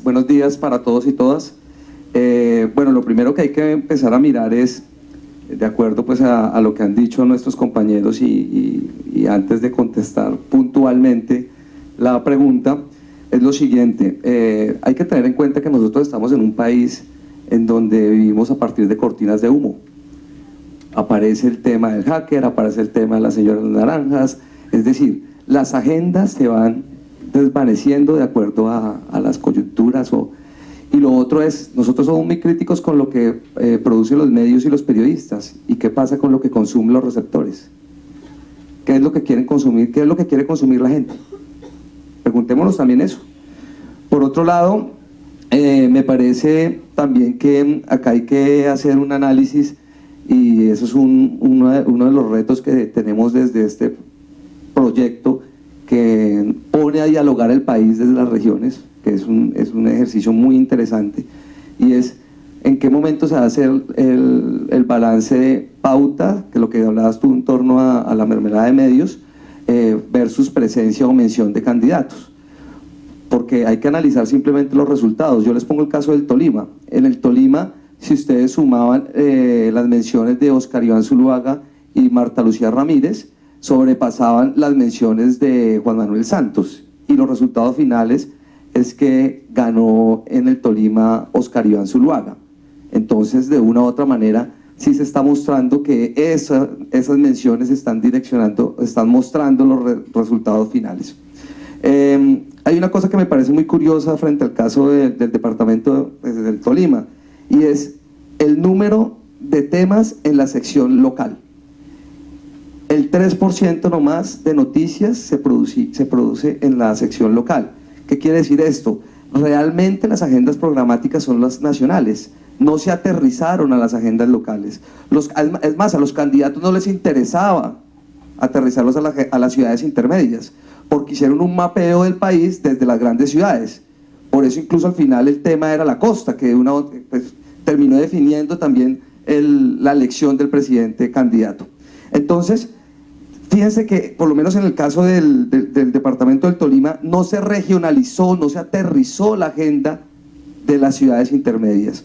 buenos días para todos y todas. Bueno, lo primero que hay que empezar a mirar es, de acuerdo pues a lo que han dicho nuestros compañeros, y antes de contestar puntualmente la pregunta, es lo siguiente. Hay que tener en cuenta que nosotros estamos en un país en donde vivimos a partir de cortinas de humo. Aparece el tema del hacker, aparece el tema de las señoras naranjas, es decir, las agendas se van desvaneciendo de acuerdo a las coyunturas. Y lo otro es, nosotros somos muy críticos con lo que producen los medios y los periodistas. ¿Y qué pasa con lo que consumen los receptores? ¿Qué es lo que quieren consumir? ¿Qué es lo que quiere consumir la gente? Preguntémonos también eso. Por otro lado, me parece también que acá hay que hacer un análisis, y eso es uno de los retos que tenemos desde este proyecto que pone a dialogar el país desde las regiones, que es un ejercicio muy interesante, y es en qué momento se hace el balance de pauta, que lo que hablabas tú en torno a la mermelada de medios, versus presencia o mención de candidatos, porque hay que analizar simplemente los resultados. Yo les pongo el caso del Tolima. En el Tolima, si ustedes sumaban las menciones de Oscar Iván Zuluaga y Marta Lucía Ramírez, sobrepasaban las menciones de Juan Manuel Santos, y los resultados finales es que ganó en el Tolima Oscar Iván Zuluaga. Entonces, de una u otra manera, sí se está mostrando que esas menciones están mostrando los resultados finales. Hay una cosa que me parece muy curiosa frente al caso del departamento del Tolima, y es el número de temas en la sección local. El 3% nomás de noticias se produce en la sección local. ¿Qué quiere decir esto? Realmente las agendas programáticas son las nacionales, no se aterrizaron a las agendas locales. Es más, a los candidatos no les interesaba aterrizarlos a las ciudades intermedias, porque hicieron un mapeo del país desde las grandes ciudades. Por eso incluso al final el tema era la costa, que pues, terminó definiendo también la elección del presidente candidato. Entonces, fíjense que por lo menos en el caso del departamento del Tolima no se regionalizó, no se aterrizó la agenda de las ciudades intermedias.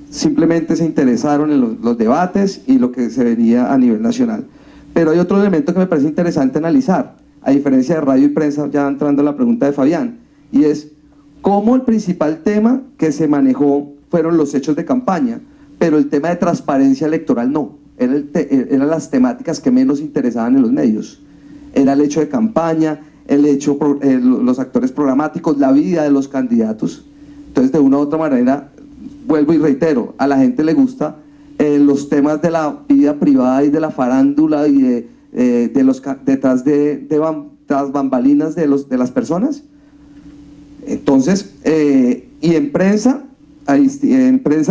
Simplemente se interesaron en los debates y lo que se venía a nivel nacional. Pero hay otro elemento que me parece interesante analizar, a diferencia de radio y prensa, ya entrando a la pregunta de Fabián, y es cómo el principal tema que se manejó fueron los hechos de campaña, pero el tema de transparencia electoral no. Eran las temáticas que menos interesaban en los medios. Era el hecho de campaña, los actores programáticos, la vida de los candidatos. Entonces, de una u otra manera, vuelvo y reitero, a la gente le gusta los temas de la vida privada y de la farándula y detrás de tras bambalinas de las personas. Entonces, y en prensa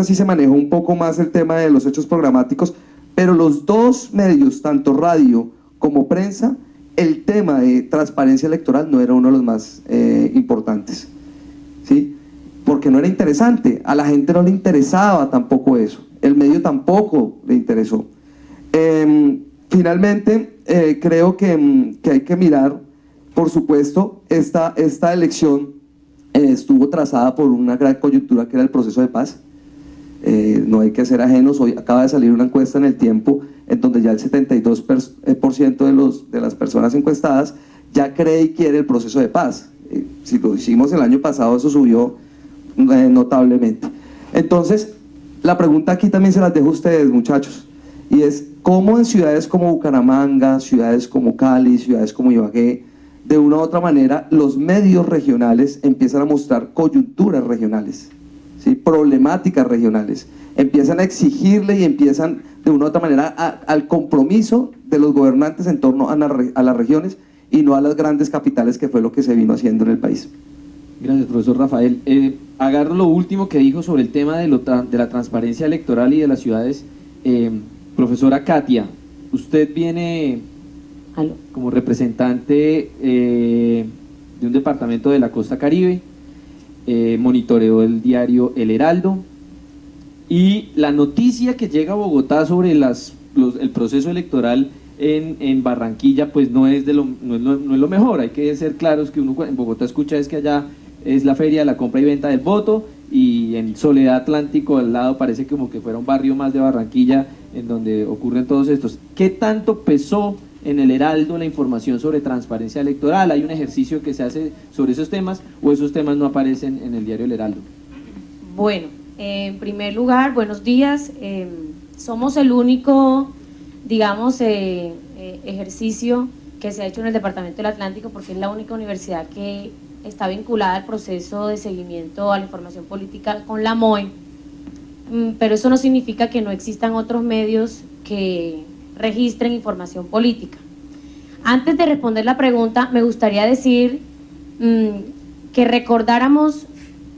sí se manejó un poco más el tema de los hechos programáticos, pero los dos medios, tanto radio como prensa, el tema de transparencia electoral no era uno de los más importantes, ¿sí? Porque no era interesante, a la gente no le interesaba tampoco eso, el medio tampoco le interesó. Finalmente, creo que hay que mirar, por supuesto, esta elección estuvo trazada por una gran coyuntura que era el proceso de paz. No hay que ser ajenos. Hoy acaba de salir una encuesta en El Tiempo en donde ya el 72% de las personas encuestadas ya cree y quiere el proceso de paz. Si lo hicimos el año pasado, eso subió notablemente. Entonces, la pregunta aquí también se las dejo a ustedes, muchachos, y es cómo en ciudades como Bucaramanga, ciudades como Cali, ciudades como Ibagué, de una u otra manera los medios regionales empiezan a mostrar coyunturas regionales, ¿sí? Problemáticas regionales, empiezan a exigirle y empiezan de una u otra manera al compromiso de los gobernantes en torno a las regiones y no a las grandes capitales, que fue lo que se vino haciendo en el país. Gracias, profesor Rafael. Agarro lo último que dijo sobre el tema de la transparencia electoral y de las ciudades. Profesora Katia, usted viene como representante de un departamento de la costa Caribe, monitoreó el diario El Heraldo, y la noticia que llega a Bogotá sobre el proceso electoral en Barranquilla pues no es lo mejor. Hay que ser claros que uno en Bogotá escucha es que allá es la feria de la compra y venta del voto, y en Soledad Atlántico al lado parece como que fuera un barrio más de Barranquilla en donde ocurren todos estos. ¿Qué tanto pesó en El Heraldo la información sobre transparencia electoral? ¿Hay un ejercicio que se hace sobre esos temas o esos temas no aparecen en el diario El Heraldo? Bueno, en primer lugar, buenos días. Somos el único, digamos, ejercicio que se ha hecho en el Departamento del Atlántico, porque es la única universidad que está vinculada al proceso de seguimiento a la información política con la MOE, pero eso no significa que no existan otros medios que registren información política. Antes de responder la pregunta, me gustaría decir que recordáramos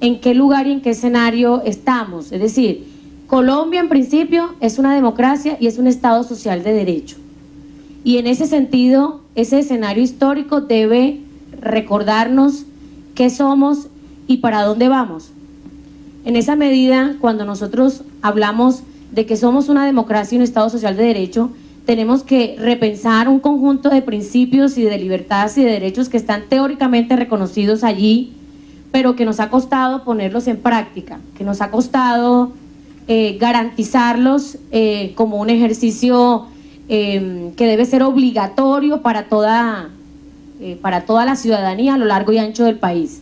en qué lugar y en qué escenario estamos. Es decir, Colombia en principio es una democracia y es un Estado social de derecho. Y en ese sentido, ese escenario histórico debe recordarnos qué somos y para dónde vamos. En esa medida, cuando nosotros hablamos de que somos una democracia y un Estado social de derecho, tenemos que repensar un conjunto de principios y de libertades y de derechos que están teóricamente reconocidos allí, pero que nos ha costado ponerlos en práctica, que nos ha costado garantizarlos como un ejercicio que debe ser obligatorio para toda la ciudadanía a lo largo y ancho del país.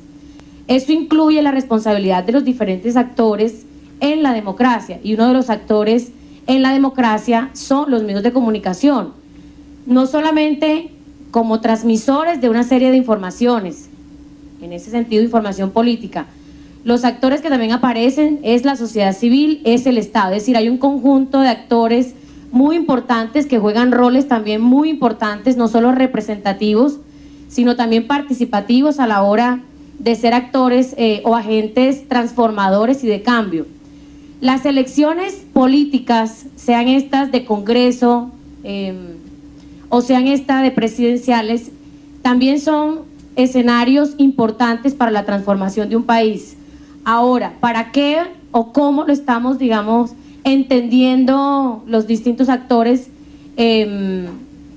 Eso incluye la responsabilidad de los diferentes actores en la democracia, y uno de los actores en la democracia son los medios de comunicación, no solamente como transmisores de una serie de informaciones, en ese sentido información política. Los actores que también aparecen es la sociedad civil, es el Estado, es decir, hay un conjunto de actores muy importantes que juegan roles también muy importantes, no solo representativos, sino también participativos a la hora de ser actores o agentes transformadores y de cambio. Las elecciones políticas, sean estas de Congreso o sean estas de presidenciales, también son escenarios importantes para la transformación de un país. Ahora, ¿para qué o cómo lo estamos, digamos, entendiendo los distintos actores que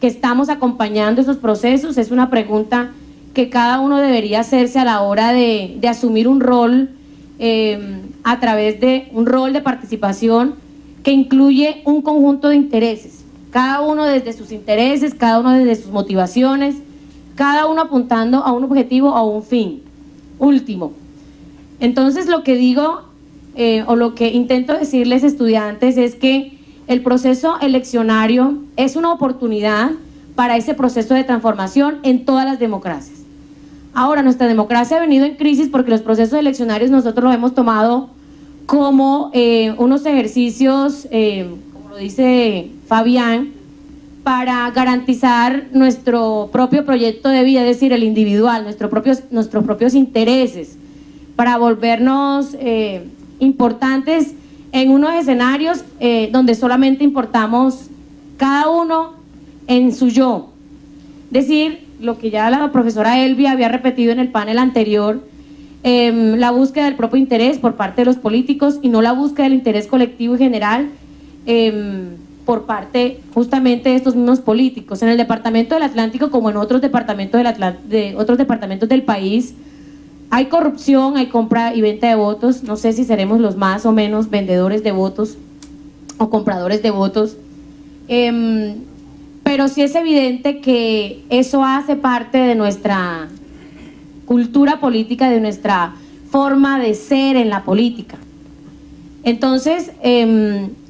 estamos acompañando esos procesos? Es una pregunta que cada uno debería hacerse a la hora de asumir un rol a través de un rol de participación que incluye un conjunto de intereses, cada uno desde sus intereses, cada uno desde sus motivaciones, cada uno apuntando a un objetivo o a un fin último. Entonces lo que digo o lo que intento decirles, estudiantes, es que el proceso eleccionario es una oportunidad para ese proceso de transformación en todas las democracias. Ahora, nuestra democracia ha venido en crisis porque los procesos eleccionarios nosotros los hemos tomado como unos ejercicios, como lo dice Fabián, para garantizar nuestro propio proyecto de vida, es decir, el individual, nuestros propios intereses, para volvernos importantes en unos escenarios donde solamente importamos cada uno en su yo. Es decir, lo que ya la profesora Elvia había repetido en el panel anterior, la búsqueda del propio interés por parte de los políticos y no la búsqueda del interés colectivo y general por parte justamente de estos mismos políticos. En el departamento del Atlántico, como en otros departamentos otros departamentos del país, hay corrupción, hay compra y venta de votos. No sé si seremos los más o menos vendedores de votos o compradores de votos, pero sí es evidente que eso hace parte de nuestra cultura política, de nuestra forma de ser en la política. Entonces,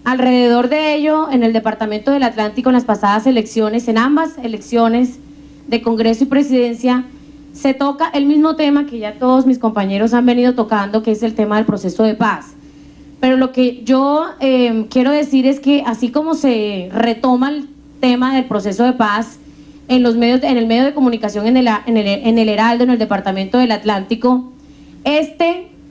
alrededor de ello, en el departamento del Atlántico, en las pasadas elecciones, en ambas elecciones de Congreso y Presidencia, se toca el mismo tema que ya todos mis compañeros han venido tocando, que es el tema del proceso de paz. Pero lo que yo quiero decir es que así como se retoma el tema del proceso de paz en el medio de comunicación, en el Heraldo, en el departamento del Atlántico,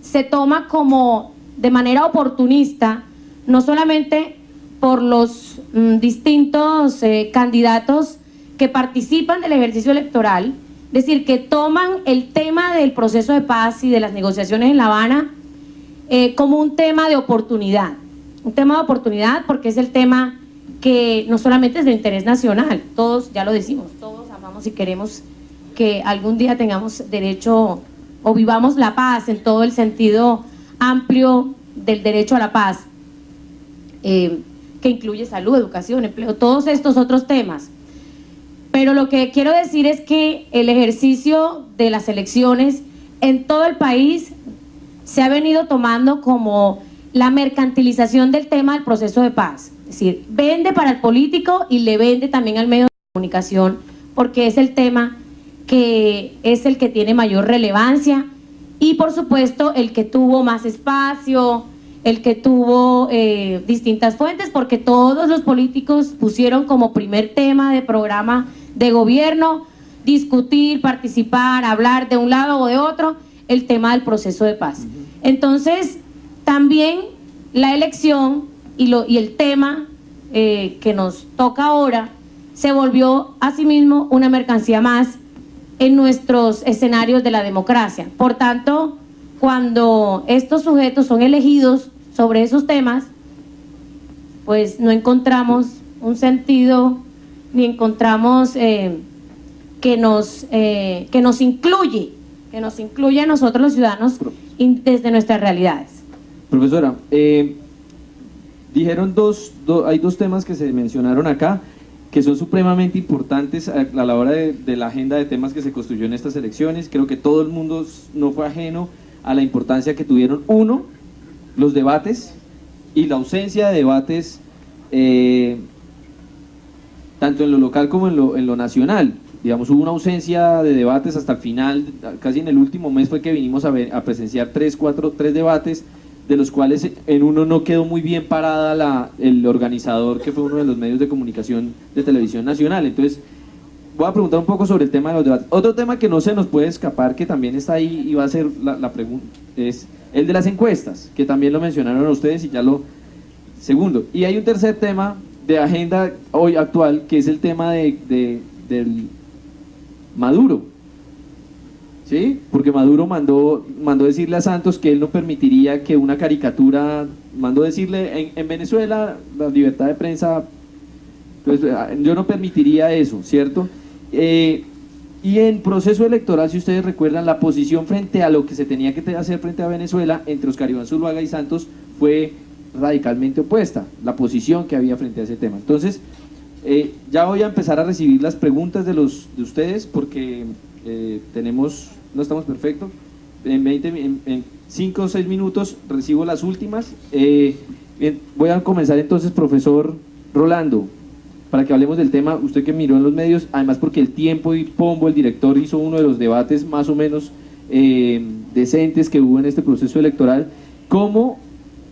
se toma como de manera oportunista, no solamente por los distintos candidatos que participan del ejercicio electoral, es decir, que toman el tema del proceso de paz y de las negociaciones en La Habana como un tema de oportunidad. Un tema de oportunidad porque es el tema que no solamente es de interés nacional, todos, ya lo decimos, todos amamos y queremos que algún día tengamos derecho o vivamos la paz en todo el sentido amplio del derecho a la paz, que incluye salud, educación, empleo, todos estos otros temas. Pero lo que quiero decir es que el ejercicio de las elecciones en todo el país se ha venido tomando como la mercantilización del tema del proceso de paz. Es decir, vende para el político y le vende también al medio de comunicación, porque es el tema que es el que tiene mayor relevancia y, por supuesto, el que tuvo más espacio, el que tuvo distintas fuentes, porque todos los políticos pusieron como primer tema de programa de gobierno discutir, participar, hablar de un lado o de otro el tema del proceso de paz. Entonces, también la elección y el tema que nos toca ahora se volvió asimismo una mercancía más en nuestros escenarios de la democracia. Por tanto, cuando estos sujetos son elegidos sobre esos temas, pues no encontramos un sentido ni encontramos que nos incluye a nosotros los ciudadanos desde nuestras realidades. Profesora, dijeron hay dos temas que se mencionaron acá que son supremamente importantes a la hora de la agenda de temas que se construyó en estas elecciones. Creo que todo el mundo no fue ajeno a la importancia que tuvieron. Uno, los debates y la ausencia de debates tanto en lo local como en lo nacional. Digamos, hubo una ausencia de debates hasta el final, casi en el último mes fue que vinimos a presenciar tres debates, de los cuales en uno no quedó muy bien parada el organizador, que fue uno de los medios de comunicación de televisión nacional. Entonces, voy a preguntar un poco sobre el tema de los debates. Otro tema que no se nos puede escapar, que también está ahí y va a ser la pregunta, es el de las encuestas, que también lo mencionaron ustedes y ya lo... Segundo, y hay un tercer tema de agenda hoy actual, que es el tema del Maduro, ¿sí? Porque Maduro mandó decirle a Santos que él no permitiría que una caricatura, mandó decirle en Venezuela la libertad de prensa, pues yo no permitiría eso, ¿cierto? Y en proceso electoral, si ustedes recuerdan, la posición frente a lo que se tenía que hacer frente a Venezuela entre Oscar Iván Zuluaga y Santos fue radicalmente opuesta, la posición que había frente a ese tema. Entonces, ya voy a empezar a recibir las preguntas de ustedes, porque no estamos perfectos. En 5 o 6 minutos recibo las últimas. Voy a comenzar entonces, profesor Rolando, para que hablemos del tema, usted que miró en los medios, además porque El Tiempo y Pombo, el director, hizo uno de los debates más o menos decentes que hubo en este proceso electoral. ¿Cómo,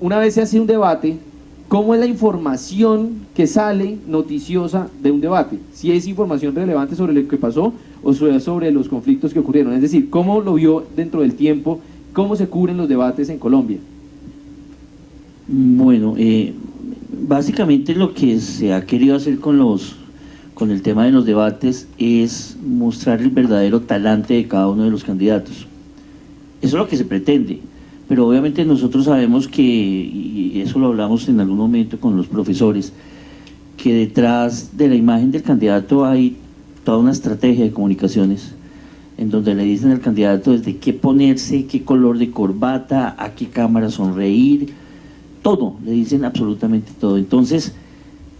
una vez se hace un debate, cómo es la información que sale noticiosa de un debate? Si es información relevante sobre lo que pasó o sobre los conflictos que ocurrieron. Es decir, ¿cómo lo vio dentro del Tiempo? ¿Cómo se cubren los debates en Colombia? Bueno, básicamente lo que se ha querido hacer con el tema de los debates es mostrar el verdadero talante de cada uno de los candidatos. Eso es lo que se pretende. Pero obviamente nosotros sabemos que, y eso lo hablamos en algún momento con los profesores, que detrás de la imagen del candidato hay toda una estrategia de comunicaciones, en donde le dicen al candidato desde qué ponerse, qué color de corbata, a qué cámara sonreír, todo, le dicen absolutamente todo. Entonces,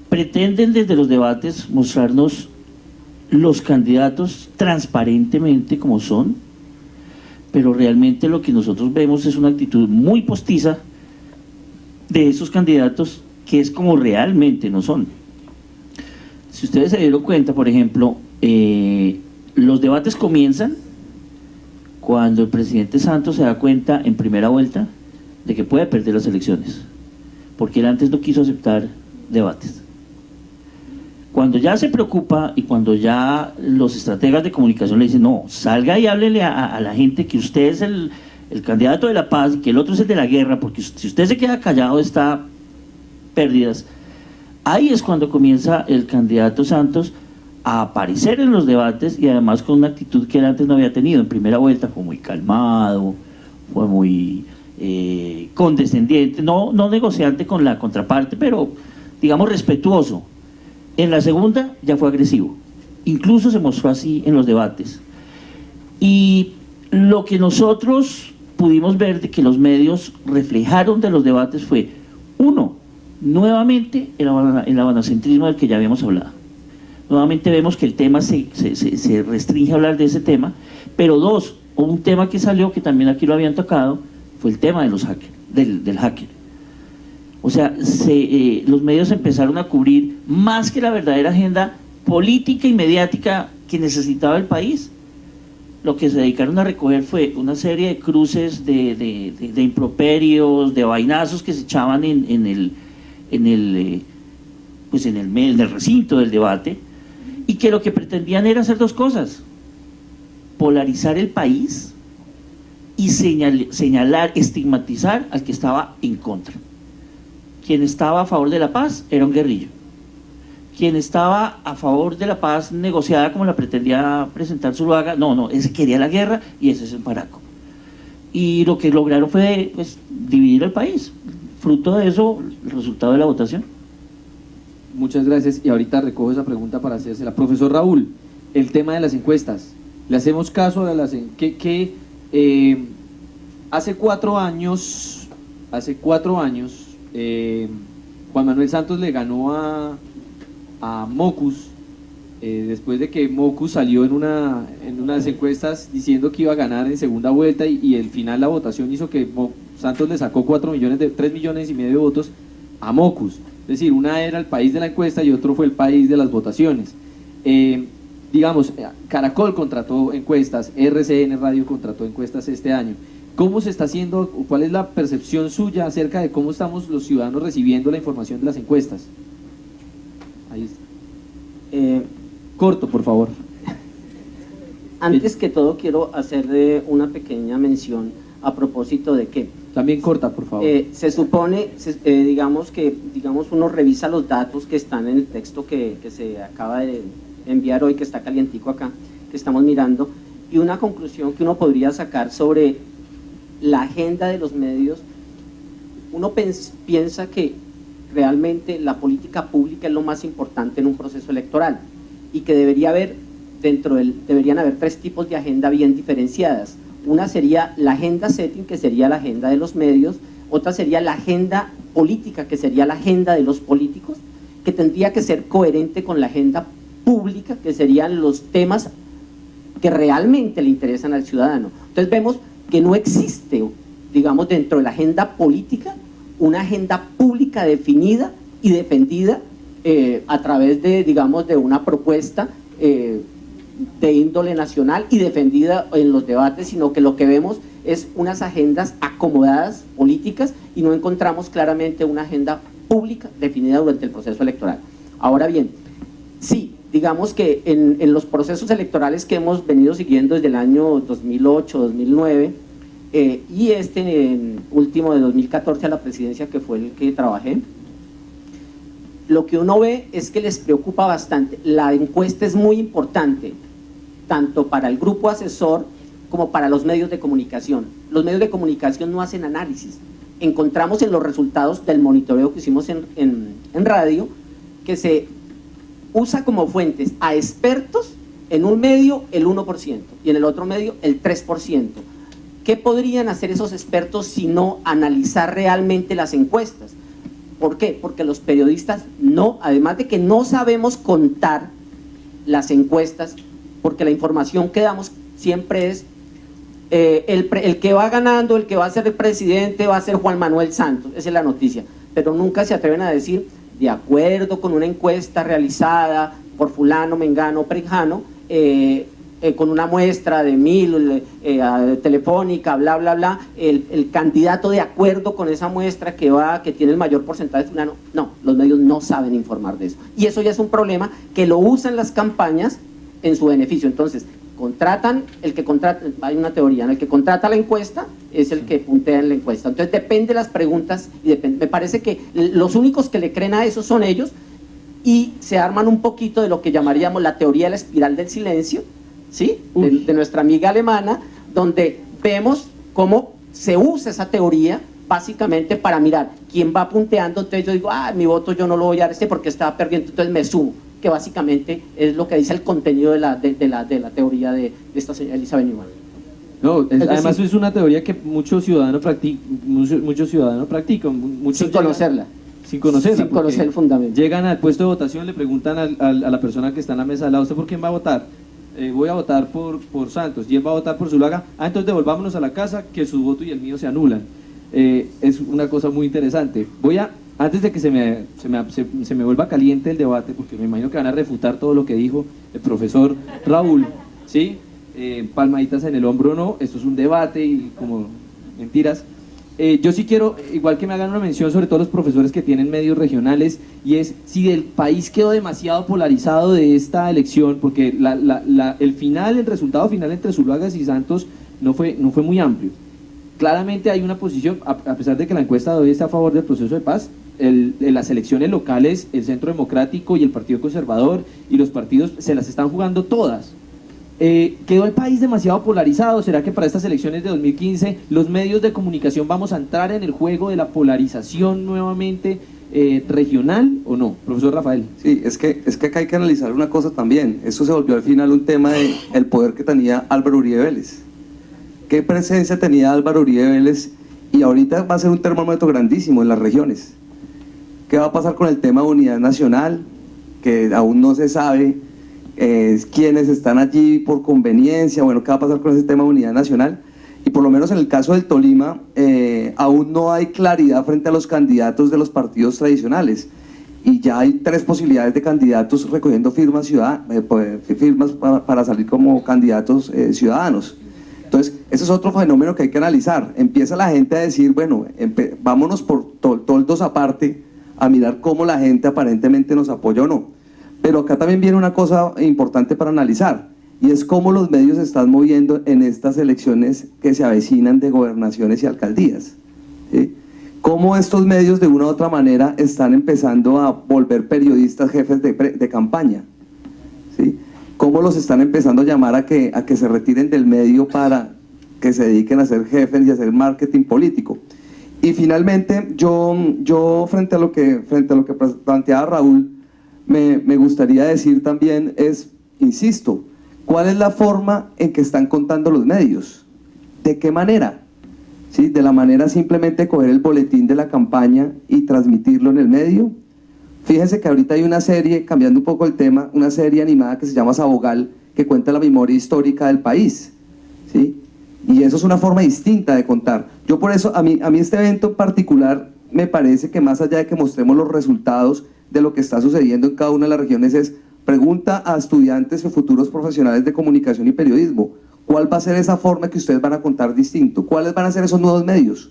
pretenden desde los debates mostrarnos los candidatos transparentemente como son, pero realmente lo que nosotros vemos es una actitud muy postiza de esos candidatos, que es como realmente no son. Si ustedes se dieron cuenta, por ejemplo, los debates comienzan cuando el presidente Santos se da cuenta en primera vuelta de que puede perder las elecciones, porque él antes no quiso aceptar debates. Cuando ya se preocupa y cuando ya los estrategas de comunicación le dicen, no, salga y háblele a la gente que usted es el candidato de la paz y que el otro es el de la guerra, porque si usted se queda callado está pérdidas. Ahí es cuando comienza el candidato Santos a aparecer en los debates, y además con una actitud que él antes no había tenido. En primera vuelta fue muy calmado, fue muy condescendiente, no negociante con la contraparte, pero digamos respetuoso. En la segunda ya fue agresivo, incluso se mostró así en los debates. Y lo que nosotros pudimos ver de que los medios reflejaron de los debates fue, uno, nuevamente el abanacentrismo del que ya habíamos hablado. Nuevamente vemos que el tema se restringe a hablar de ese tema, pero dos, un tema que salió, que también aquí lo habían tocado, fue el tema de los hackers, del hacker. O sea, los medios empezaron a cubrir más que la verdadera agenda política y mediática que necesitaba el país. Lo que se dedicaron a recoger fue una serie de cruces de improperios, de vainazos que se echaban en el recinto del debate, y que lo que pretendían era hacer dos cosas: polarizar el país y señalar, estigmatizar al que estaba en contra. Quien estaba a favor de la paz era un guerrillo, quien estaba a favor de la paz negociada como la pretendía presentar Zuluaga, no, ese quería la guerra y ese es el Paraco. Y lo que lograron fue pues, dividir el país. Fruto de eso, el resultado de la votación. Muchas gracias, y ahorita recojo esa pregunta para hacérsela. Profesor Raúl, el tema de las encuestas. ¿Le hacemos caso a las hace 4 años, Juan Manuel Santos le ganó a Mocus, después de que Mocus salió en unas encuestas diciendo que iba a ganar en segunda vuelta, y el final la votación hizo que Santos le sacó 3,5 millones de votos a Mocus. Es decir, una era el país de la encuesta y otro fue el país de las votaciones. Digamos, Caracol contrató encuestas, RCN Radio contrató encuestas este año. ¿Cómo se está haciendo, o cuál es la percepción suya acerca de cómo estamos los ciudadanos recibiendo la información de las encuestas? Ahí está. Corto, por favor. Antes que todo quiero hacerle una pequeña mención a propósito de que también corta, por favor. Se supone, digamos uno revisa los datos que están en el texto que se acaba de enviar hoy, que está calientico acá, que estamos mirando, y una conclusión que uno podría sacar sobre la agenda de los medios. Uno piensa que realmente la política pública es lo más importante en un proceso electoral y que deberían haber 3 tipos de agenda bien diferenciadas. Una sería la agenda setting, que sería la agenda de los medios; otra sería la agenda política, que sería la agenda de los políticos, que tendría que ser coherente con la agenda pública, que serían los temas que realmente le interesan al ciudadano. Entonces vemos que no existe, digamos, dentro de la agenda política, una agenda pública definida y defendida a través de, digamos, de una propuesta de índole nacional y defendida en los debates, sino que lo que vemos es unas agendas acomodadas políticas y no encontramos claramente una agenda pública definida durante el proceso electoral. Ahora bien, sí, digamos que en los procesos electorales que hemos venido siguiendo desde el año 2008, 2009 y último de 2014 a la presidencia, que fue el que trabajé, lo que uno ve es que les preocupa bastante. La encuesta es muy importante, tanto para el grupo asesor como para los medios de comunicación. Los medios de comunicación no hacen análisis. Encontramos en los resultados del monitoreo que hicimos en radio que se usa como fuentes a expertos en un medio el 1% y en el otro medio el 3%. ¿Qué podrían hacer esos expertos si no analizar realmente las encuestas? ¿Por qué? Porque los periodistas no, además de que no sabemos contar las encuestas, porque la información que damos siempre es el que va ganando, el que va a ser el presidente va a ser Juan Manuel Santos, esa es la noticia, pero nunca se atreven a decir, de acuerdo con una encuesta realizada por fulano, mengano, perjano, con una muestra de 1000 telefónica, bla, bla, bla, el candidato de acuerdo con esa muestra que tiene el mayor porcentaje de fulano. No, los medios no saben informar de eso. Y eso ya es un problema que lo usan las campañas en su beneficio. Entonces, hay una teoría, ¿no? El que contrata la encuesta es el que puntea en la encuesta. Entonces depende de las preguntas y me parece que los únicos que le creen a eso son ellos, y se arman un poquito de lo que llamaríamos la teoría de la espiral del silencio, ¿sí? De nuestra amiga alemana, donde vemos cómo se usa esa teoría básicamente para mirar quién va punteando. Entonces yo digo, mi voto yo no lo voy a dar porque estaba perdiendo, entonces me sumo, que básicamente es lo que dice el contenido de la teoría de esta señora Elizabeth Newman. No, además es una teoría que muchos ciudadanos practican, sin conocerla. Sin conocer el fundamento. Llegan al puesto de votación, le preguntan a la persona que está en la mesa al lado, ¿usted por quién va a votar? Voy a votar por Santos. ¿Y él va a votar por Zuluaga? Entonces devolvámonos a la casa, que su voto y el mío se anulan. Es una cosa muy interesante. Antes de que se me vuelva caliente el debate, porque me imagino que van a refutar todo lo que dijo el profesor Raúl, ¿sí? Palmaditas en el hombro, no, esto es un debate y como mentiras. Yo sí quiero, igual que me hagan una mención sobre todos los profesores que tienen medios regionales, y es si el país quedó demasiado polarizado de esta elección, porque el resultado final entre Zuluaga y Santos no fue muy amplio. Claramente hay una posición, a pesar de que la encuesta de hoy está a favor del proceso de paz, en las elecciones locales el Centro Democrático y el Partido Conservador y los partidos se las están jugando todas. ¿Quedó el país demasiado polarizado? ¿Será que para estas elecciones de 2015 los medios de comunicación vamos a entrar en el juego de la polarización nuevamente regional o no? Profesor Rafael. Sí, es que acá hay que analizar una cosa también. Eso se volvió al final un tema del poder que tenía Álvaro Uribe Vélez. ¿Qué presencia tenía Álvaro Uribe Vélez? Y ahorita va a ser un termómetro grandísimo en las regiones. ¿Qué va a pasar con el tema de unidad nacional? Que aún no se sabe quiénes están allí por conveniencia. Bueno, ¿qué va a pasar con ese tema de unidad nacional? Y por lo menos en el caso del Tolima, aún no hay claridad frente a los candidatos de los partidos tradicionales. Y ya hay 3 posibilidades de candidatos recogiendo firmas, firmas para salir como candidatos ciudadanos. Entonces, ese es otro fenómeno que hay que analizar. Empieza la gente a decir, bueno, vámonos por toldos aparte a mirar cómo la gente aparentemente nos apoya o no. Pero acá también viene una cosa importante para analizar, y es cómo los medios se están moviendo en estas elecciones que se avecinan de gobernaciones y alcaldías, ¿sí? Cómo estos medios de una u otra manera están empezando a volver periodistas jefes de campaña, ¿sí? Cómo los están empezando a llamar a que se retiren del medio para que se dediquen a ser jefes y a hacer marketing político. Y finalmente, yo frente a lo que planteaba Raúl, me gustaría decir también es, insisto, ¿cuál es la forma en que están contando los medios? ¿De qué manera? ¿Sí? ¿De la manera simplemente coger el boletín de la campaña y transmitirlo en el medio? Fíjense que ahorita hay una serie, cambiando un poco el tema, una serie animada que se llama Sabogal, que cuenta la memoria histórica del país, ¿sí? Y eso es una forma distinta de contar. Yo por eso, a mí este evento en particular me parece que más allá de que mostremos los resultados de lo que está sucediendo en cada una de las regiones, es pregunta a estudiantes y futuros profesionales de comunicación y periodismo, ¿cuál va a ser esa forma que ustedes van a contar distinto? ¿Cuáles van a ser esos nuevos medios?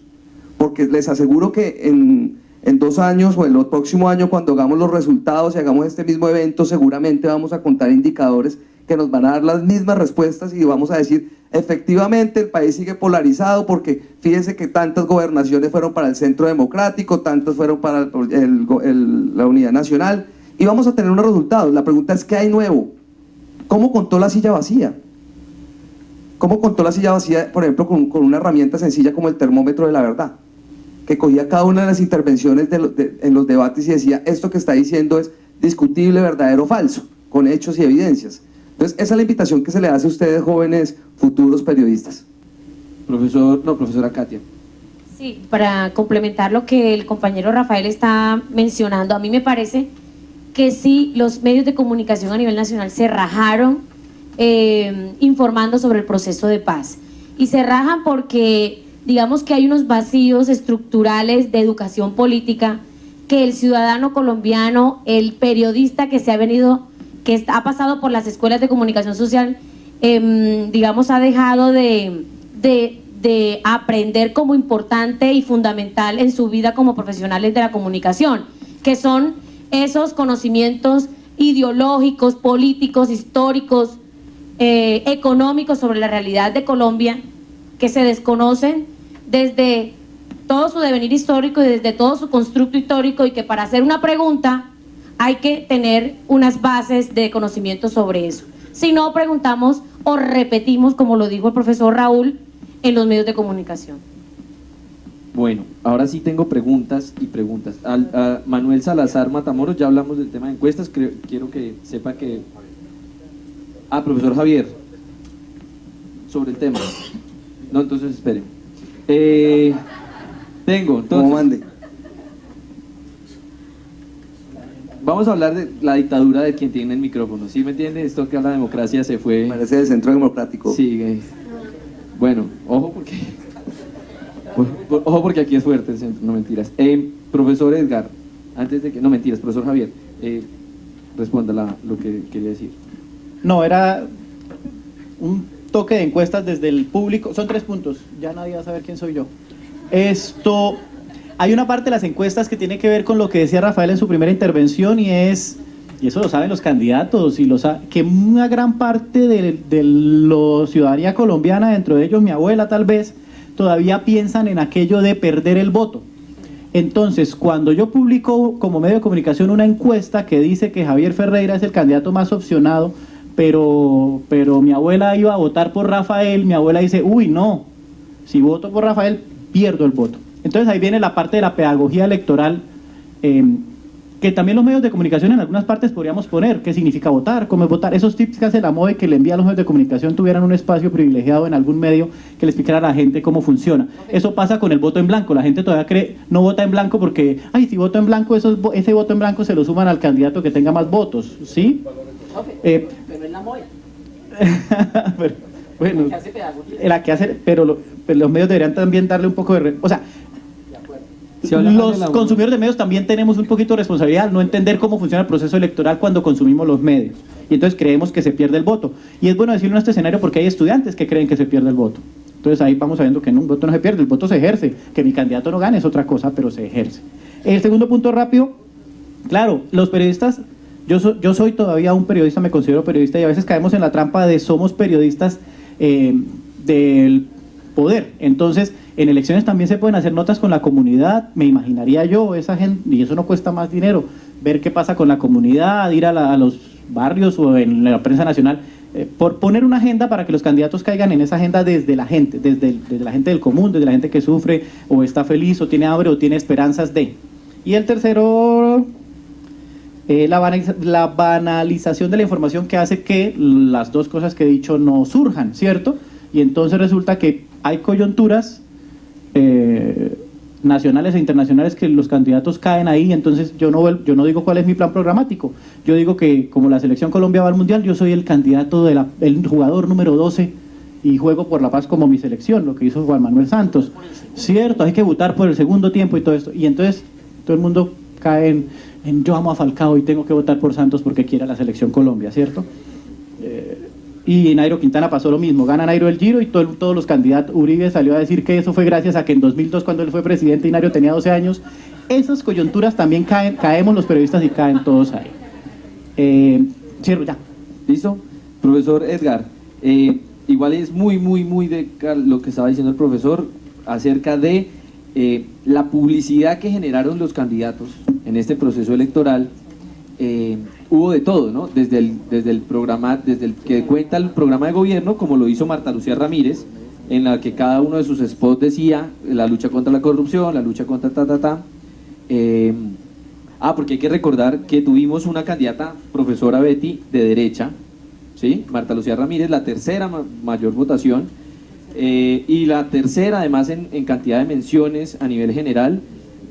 Porque les aseguro que en 2 años o en el próximo año, cuando hagamos los resultados y hagamos este mismo evento, seguramente vamos a contar indicadores que nos van a dar las mismas respuestas y vamos a decir, efectivamente el país sigue polarizado porque fíjense que tantas gobernaciones fueron para el Centro Democrático, tantas fueron para la Unidad Nacional, y vamos a tener unos resultados. La pregunta es, ¿qué hay nuevo? ¿Cómo contó la silla vacía? ¿Cómo contó la silla vacía, por ejemplo, con una herramienta sencilla como el termómetro de la verdad? Que cogía cada una de las intervenciones en los debates y decía, esto que está diciendo es discutible, verdadero o falso, con hechos y evidencias. Entonces, esa es la invitación que se le hace a ustedes, jóvenes, futuros periodistas. Profesora Katia. Sí, para complementar lo que el compañero Rafael está mencionando, a mí me parece que sí, los medios de comunicación a nivel nacional se rajaron informando sobre el proceso de paz. Y se rajan porque, digamos que hay unos vacíos estructurales de educación política que el ciudadano colombiano, el periodista que ha pasado por las escuelas de comunicación social, digamos, ha dejado de aprender como importante y fundamental en su vida como profesionales de la comunicación, que son esos conocimientos ideológicos, políticos, históricos, económicos sobre la realidad de Colombia, que se desconocen desde todo su devenir histórico y desde todo su constructo histórico, y que para hacer una pregunta hay que tener unas bases de conocimiento sobre eso. Si no, preguntamos o repetimos, como lo dijo el profesor Raúl, en los medios de comunicación. Bueno, ahora sí tengo preguntas y preguntas. A Manuel Salazar Matamoros, ya hablamos del tema de encuestas, quiero que sepa que... profesor Javier, sobre el tema. No, entonces espere. Entonces... ¿Cómo mande? Vamos a hablar de la dictadura de quien tiene el micrófono, ¿sí me entiende? Esto que a la democracia se fue... Parece del Centro Democrático. Sí, bueno, ojo porque aquí es fuerte el centro, no mentiras. Profesor Edgar, antes de que... No, mentiras, profesor Javier, responda lo que quería decir. No, era un toque de encuestas desde el público. Son 3 puntos, ya nadie va a saber quién soy yo. Hay una parte de las encuestas que tiene que ver con lo que decía Rafael en su primera intervención, y eso lo saben los candidatos, que una gran parte de la ciudadanía colombiana, dentro de ellos mi abuela tal vez, todavía piensan en aquello de perder el voto. Entonces, cuando yo publico como medio de comunicación una encuesta que dice que Javier Ferreira es el candidato más opcionado, pero mi abuela iba a votar por Rafael, mi abuela dice, uy, no, si voto por Rafael, pierdo el voto. Entonces ahí viene la parte de la pedagogía electoral, que también los medios de comunicación en algunas partes podríamos poner, qué significa votar, cómo es votar, esos tips que hace la MOE que le envía a los medios de comunicación tuvieran un espacio privilegiado en algún medio que le explicara a la gente cómo funciona. Eso pasa con el voto en blanco, la gente todavía cree, no vota en blanco porque, ay, si voto en blanco, ese voto en blanco se lo suman al candidato que tenga más votos, ¿sí? Pero es la MOE. Pero, bueno, La que hace pedagogía. la que hace, pero los medios deberían también darle un poco de... o sea, Si hablamos los de la- consumidores de medios también tenemos un poquito de responsabilidad, no entender cómo funciona el proceso electoral cuando consumimos los medios. Y entonces creemos que se pierde el voto. Y es bueno decirlo en este escenario porque hay estudiantes que creen que se pierde el voto. Entonces ahí vamos sabiendo que no, un voto no se pierde, el voto se ejerce. Que mi candidato no gane es otra cosa, pero se ejerce. El segundo punto rápido, claro, los periodistas, yo soy todavía un periodista, me considero periodista y a veces caemos en la trampa de somos periodistas del poder. Entonces, en elecciones también se pueden hacer notas con la comunidad, me imaginaría yo, esa gente, y eso no cuesta más dinero, ver qué pasa con la comunidad, ir a los barrios o en la prensa nacional, por poner una agenda para que los candidatos caigan en esa agenda desde la gente, desde la gente del común, desde la gente que sufre o está feliz o tiene hambre o tiene esperanzas de. Y el tercero, la banalización de la información que hace que las dos cosas que he dicho no surjan, ¿cierto? Y entonces resulta que hay coyunturas nacionales e internacionales que los candidatos caen ahí, entonces yo no digo cuál es mi plan programático, yo digo que como la selección Colombia va al Mundial, yo soy el candidato, el jugador número 12 y juego por la paz como mi selección, lo que hizo Juan Manuel Santos, ¿cierto? Hay que votar por el segundo tiempo y todo esto, y entonces todo el mundo cae en yo amo a Falcao y tengo que votar por Santos porque quiera la selección Colombia, ¿cierto? Y Nairo Quintana pasó lo mismo, gana Nairo el Giro y todos los candidatos, Uribe salió a decir que eso fue gracias a que en 2002 cuando él fue presidente y Nairo tenía 12 años, esas coyunturas también caemos los periodistas y caen todos ahí. Cierro ya. ¿Listo? Profesor Edgar, igual es muy de lo que estaba diciendo el profesor acerca de la publicidad que generaron los candidatos en este proceso electoral. Hubo de todo, ¿no? Desde el programa, desde el que cuenta el programa de gobierno, como lo hizo Marta Lucía Ramírez, en la que cada uno de sus spots decía la lucha contra la corrupción, la lucha contra porque hay que recordar que tuvimos una candidata, profesora Betty, de derecha, ¿sí? Marta Lucía Ramírez, la tercera mayor votación, y la tercera además en cantidad de menciones a nivel general.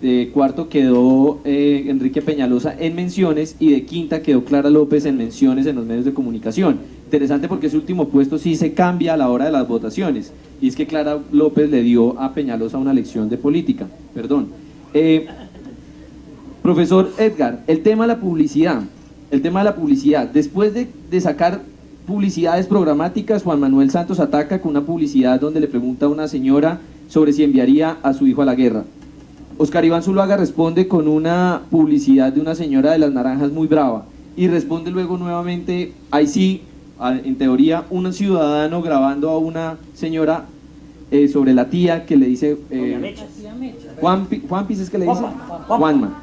De cuarto quedó Enrique Peñalosa en menciones y de quinta quedó Clara López en menciones en los medios de comunicación. Interesante porque ese último puesto sí se cambia a la hora de las votaciones, y es que Clara López le dio a Peñalosa una lección de política. Perdón. Profesor Edgar, el tema de la publicidad, después de sacar publicidades programáticas, Juan Manuel Santos ataca con una publicidad donde le pregunta a una señora sobre si enviaría a su hijo a la guerra. Oscar Iván Zuluaga responde con una publicidad de una señora de las naranjas muy brava, y responde luego nuevamente, ahí sí, en teoría, un ciudadano grabando a una señora sobre la tía que le dice, Juanpis es que le dice, Juanma,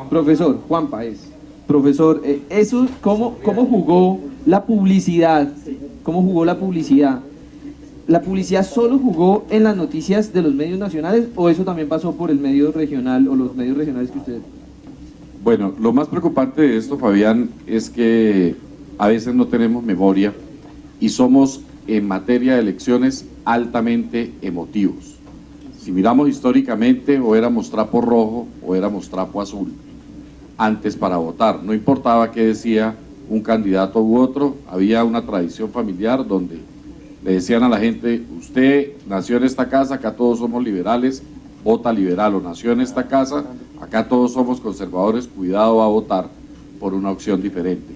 profesor, Juanpa es, profesor, eso, ¿cómo jugó la publicidad? ¿Cómo jugó la publicidad? ¿La publicidad solo jugó en las noticias de los medios nacionales o eso también pasó por el medio regional o los medios regionales que ustedes? Bueno, lo más preocupante de esto, Fabián, es que a veces no tenemos memoria y somos en materia de elecciones altamente emotivos. Si miramos históricamente, o éramos trapo rojo o éramos trapo azul antes para votar, no importaba qué decía un candidato u otro, había una tradición familiar donde le decían a la gente, usted nació en esta casa, acá todos somos liberales, vota liberal, o nació en esta casa, acá todos somos conservadores, cuidado, va a votar por una opción diferente.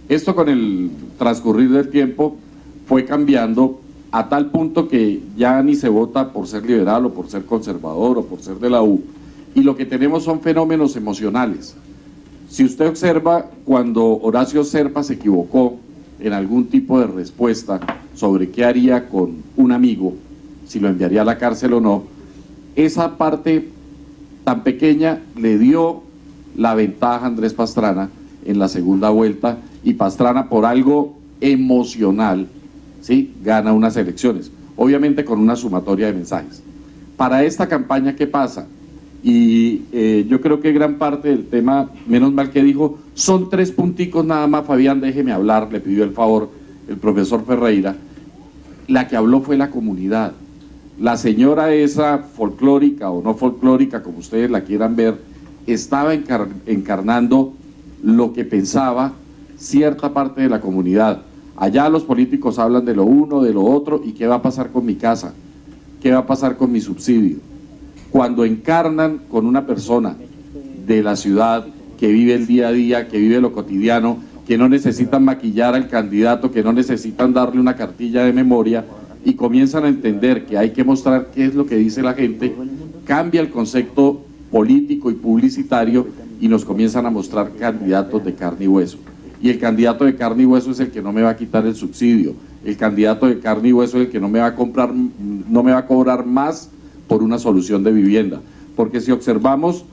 Esto con el transcurrir del tiempo fue cambiando a tal punto que ya ni se vota por ser liberal o por ser conservador o por ser de la U, y lo que tenemos son fenómenos emocionales. Si usted observa, cuando Horacio Serpa se equivocó en algún tipo de respuesta sobre qué haría con un amigo, si lo enviaría a la cárcel o no, esa parte tan pequeña le dio la ventaja a Andrés Pastrana en la segunda vuelta, y Pastrana, por algo emocional, ¿sí?, gana unas elecciones, obviamente con una sumatoria de mensajes. Para esta campaña, ¿qué pasa? Y yo creo que gran parte del tema, menos mal que dijo, son 3 punticos nada más, Fabián, déjeme hablar, le pidió el favor el profesor Ferreira. La que habló fue la comunidad. La señora esa, folclórica o no folclórica, como ustedes la quieran ver, estaba encarnando lo que pensaba cierta parte de la comunidad. Allá los políticos hablan de lo uno, de lo otro, y ¿qué va a pasar con mi casa? ¿Qué va a pasar con mi subsidio? Cuando encarnan con una persona de la ciudad que vive el día a día, que vive lo cotidiano, que no necesitan maquillar al candidato, que no necesitan darle una cartilla de memoria, y comienzan a entender que hay que mostrar qué es lo que dice la gente, cambia el concepto político y publicitario y nos comienzan a mostrar candidatos de carne y hueso. Y el candidato de carne y hueso es el que no me va a quitar el subsidio, el candidato de carne y hueso es el que no me va a cobrar más por una solución de vivienda. Porque si observamos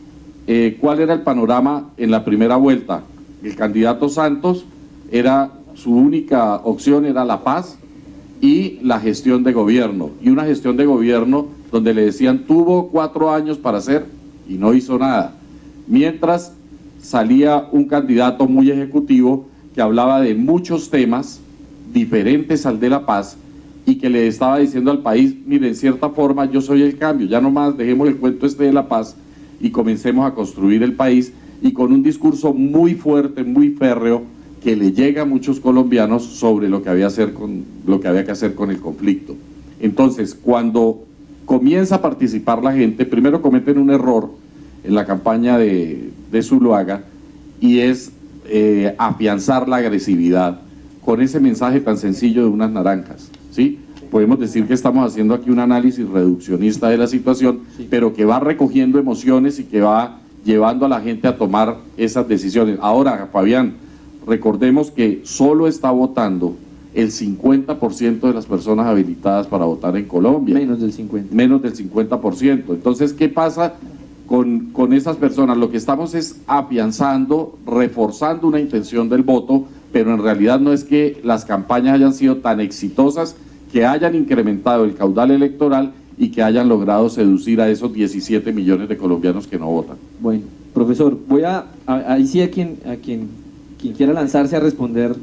cuál era el panorama en la primera vuelta, el candidato Santos su única opción era la paz y la gestión de gobierno, y una gestión de gobierno donde le decían tuvo 4 años para hacer y no hizo nada, mientras salía un candidato muy ejecutivo que hablaba de muchos temas diferentes al de la paz y que le estaba diciendo al país, mire, en cierta forma yo soy el cambio, ya nomás dejemos el cuento de la paz y comencemos a construir el país, y con un discurso muy fuerte, muy férreo, que le llega a muchos colombianos sobre lo que había que hacer con el conflicto. Entonces, cuando comienza a participar la gente, primero cometen un error en la campaña de Zuluaga, y es afianzar la agresividad con ese mensaje tan sencillo de unas naranjas, ¿sí? Podemos decir que estamos haciendo aquí un análisis reduccionista de la situación, sí, pero que va recogiendo emociones y que va llevando a la gente a tomar esas decisiones. Ahora, Fabián, recordemos que solo está votando el 50% de las personas habilitadas para votar en Colombia. Menos del 50%. Menos del 50%. Entonces, ¿qué pasa con esas personas? Lo que estamos es afianzando, reforzando una intención del voto, pero en realidad no es que las campañas hayan sido tan exitosas que hayan incrementado el caudal electoral y que hayan logrado seducir a esos 17 millones de colombianos que no votan. Bueno, profesor, ahí sí a quien quiera lanzarse a responder,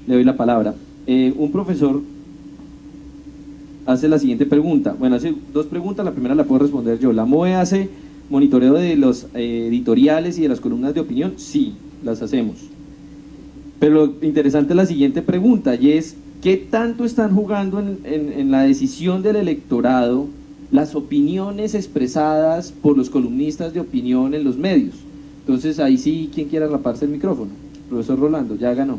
le doy la palabra. Un profesor hace la siguiente pregunta, bueno, hace 2 preguntas, la primera la puedo responder yo. ¿La MOE hace monitoreo de los editoriales y de las columnas de opinión? Sí, las hacemos. Pero lo interesante es la siguiente pregunta, y es, ¿qué tanto están jugando en la decisión del electorado las opiniones expresadas por los columnistas de opinión en los medios? Entonces, ahí sí, ¿quién quiera raparse el micrófono? Profesor Rolando, ya ganó.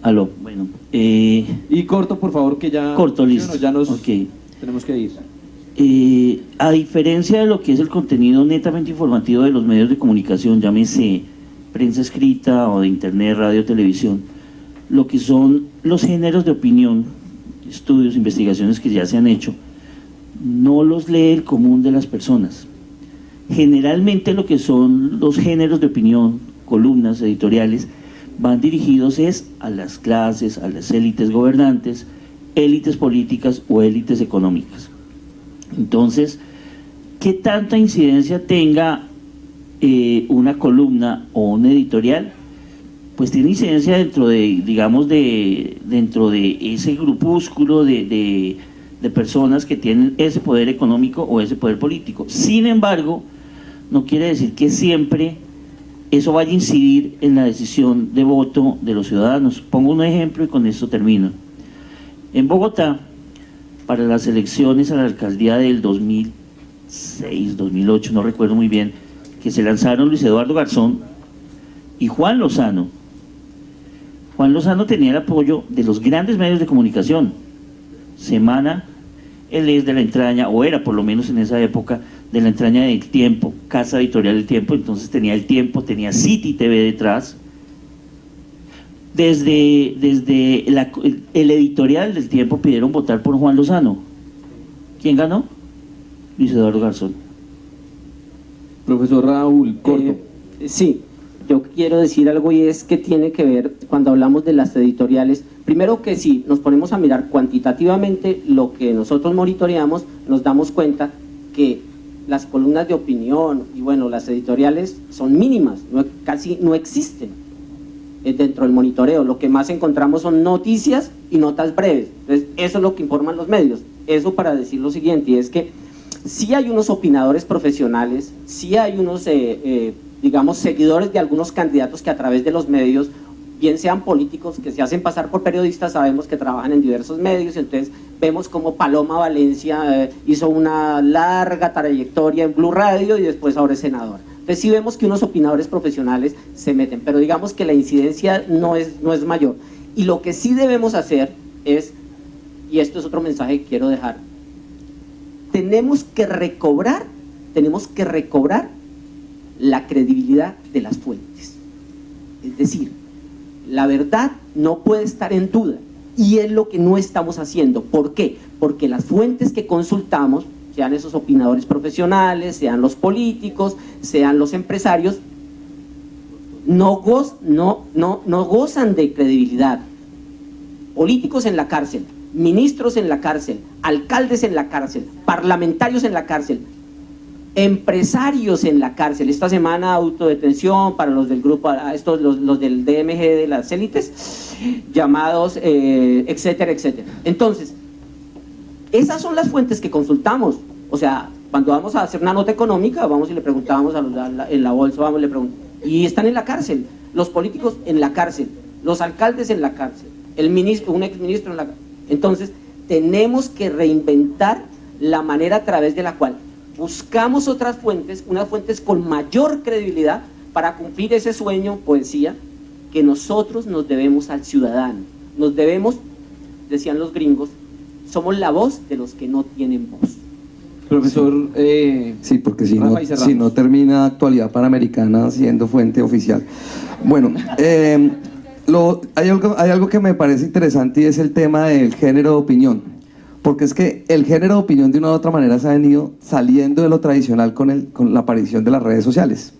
Aló, bueno. Y corto, por favor, que ya... Corto, listo. Ya nos okay. Tenemos que ir. A diferencia de lo que es el contenido netamente informativo de los medios de comunicación, llámese prensa escrita o de internet, radio, televisión, lo que son los géneros de opinión, estudios, investigaciones que ya se han hecho, no los lee el común de las personas. Generalmente lo que son los géneros de opinión, columnas, editoriales, van dirigidos a las clases, a las élites gobernantes, élites políticas o élites económicas. Entonces, ¿qué tanta incidencia tenga una columna o un editorial? Pues tiene incidencia dentro de, digamos, dentro de ese grupúsculo de personas que tienen ese poder económico o ese poder político. Sin embargo, no quiere decir que siempre eso vaya a incidir en la decisión de voto de los ciudadanos. Pongo un ejemplo y con esto termino. En Bogotá, para las elecciones a la alcaldía del 2006, 2008, no recuerdo muy bien, que se lanzaron Luis Eduardo Garzón y Juan Lozano. Juan Lozano tenía el apoyo de los grandes medios de comunicación. Semana, él es de la entraña, o era por lo menos en esa época, de la entraña del Tiempo, casa editorial del Tiempo, entonces tenía el Tiempo, tenía City TV detrás. Desde el editorial del Tiempo pidieron votar por Juan Lozano. ¿Quién ganó? Luis Eduardo Garzón. Profesor Raúl, corto. Sí, yo quiero decir algo y es que tiene que ver, cuando hablamos de las editoriales, primero que si nos ponemos a mirar cuantitativamente lo que nosotros monitoreamos, nos damos cuenta que las columnas de opinión y bueno, las editoriales son mínimas, casi no existen dentro del monitoreo. Lo que más encontramos son noticias y notas breves. Entonces, eso es lo que informan los medios. Eso para decir lo siguiente, y es que sí hay unos opinadores profesionales, sí hay unos, digamos, seguidores de algunos candidatos que a través de los medios, bien sean políticos que se hacen pasar por periodistas, sabemos que trabajan en diversos medios. Entonces vemos como Paloma Valencia hizo una larga trayectoria en Blue Radio y después ahora es senadora. Entonces sí vemos que unos opinadores profesionales se meten, pero digamos que la incidencia no es mayor. Y lo que sí debemos hacer es, y esto es otro mensaje que quiero dejar, tenemos que recobrar la credibilidad de las fuentes. Es decir, la verdad no puede estar en duda y es lo que no estamos haciendo. ¿Por qué? Porque las fuentes que consultamos, sean esos opinadores profesionales, sean los políticos, sean los empresarios, no gozan de credibilidad. Políticos en la cárcel, ministros en la cárcel, alcaldes en la cárcel, parlamentarios en la cárcel, empresarios en la cárcel. Esta semana autodetención para los del grupo, estos los del DMG de las élites, llamados, etcétera, etcétera. Entonces, esas son las fuentes que consultamos. O sea, cuando vamos a hacer una nota económica, vamos y le preguntamos en la bolsa, vamos y le preguntamos, y están en la cárcel, los políticos en la cárcel, los alcaldes en la cárcel, el ministro, un exministro en la cárcel. Entonces, tenemos que reinventar la manera a través de la cual buscamos otras fuentes, unas fuentes con mayor credibilidad para cumplir ese sueño, poesía, que nosotros nos debemos al ciudadano. Nos debemos, decían los gringos, somos la voz de los que no tienen voz. Profesor, sí, porque si Rafa, y si no termina Actualidad Panamericana siendo fuente oficial. Bueno, hay algo que me parece interesante y es el tema del género de opinión, porque es que el género de opinión de una u otra manera se ha venido saliendo de lo tradicional con la aparición de las redes sociales,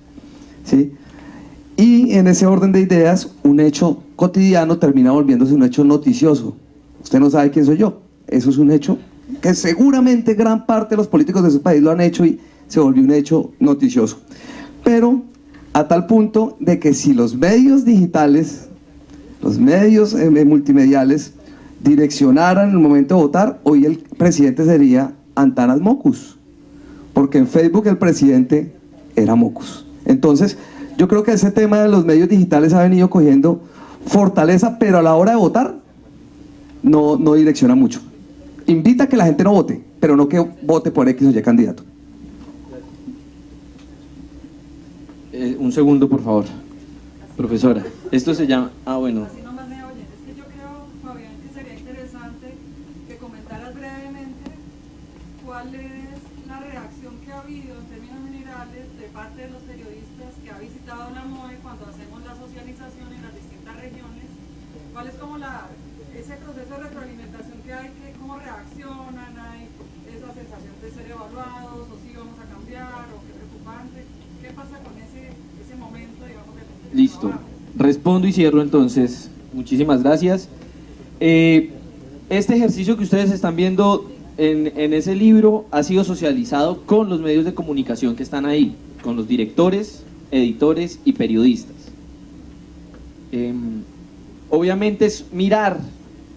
¿sí? Y en ese orden de ideas, un hecho cotidiano termina volviéndose un hecho noticioso. Usted no sabe quién soy yo, eso es un hecho que seguramente gran parte de los políticos de ese país lo han hecho y se volvió un hecho noticioso. Pero a tal punto de que si los medios digitales, los medios multimediales direccionaran el momento de votar, hoy el presidente sería Antanas Mocus, porque en Facebook el presidente era Mocus. Entonces, yo creo que ese tema de los medios digitales ha venido cogiendo fortaleza, pero a la hora de votar no direcciona mucho. Invita a que la gente no vote, pero no que vote por X o Y candidato. un segundo, por favor. Profesora, esto se llama... bueno. Así nomás me oyen. Es que yo creo, Fabián, que sería interesante que comentaras brevemente cuál es la reacción que ha habido en términos generales de parte de los periodistas que ha visitado la MOE cuando hacemos la socialización en las distintas regiones. ¿Cuál es como ese proceso de retroalimentación que hay, cómo reaccionan? ¿Hay esa sensación de ser evaluados o si vamos a cambiar o qué preocupante? ¿Qué pasa con ese momento, digamos, del Listo. trabajo? Respondo y cierro entonces. Muchísimas gracias. Este ejercicio que ustedes están viendo en ese libro ha sido socializado con los medios de comunicación que están ahí, con los directores, editores y periodistas. Obviamente es mirar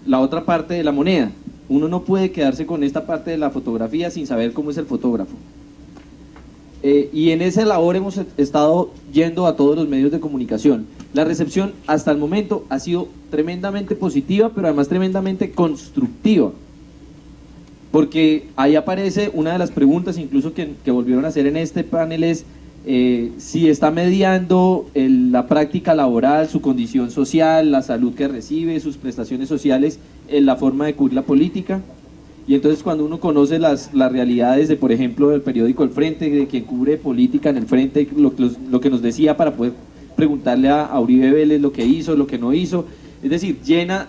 la otra parte de la moneda. Uno no puede quedarse con esta parte de la fotografía sin saber cómo es el fotógrafo. Y en esa labor hemos estado yendo a todos los medios de comunicación. La recepción hasta el momento ha sido tremendamente positiva, pero además tremendamente constructiva, porque ahí aparece una de las preguntas incluso que volvieron a hacer en este panel, es si está mediando la práctica laboral, su condición social, la salud que recibe, sus prestaciones sociales, en la forma de cubrir la política. Y entonces cuando uno conoce las realidades de, por ejemplo, del periódico El Frente, de quien cubre política en El Frente, lo que nos decía para poder preguntarle a Uribe Vélez lo que hizo, lo que no hizo, es decir,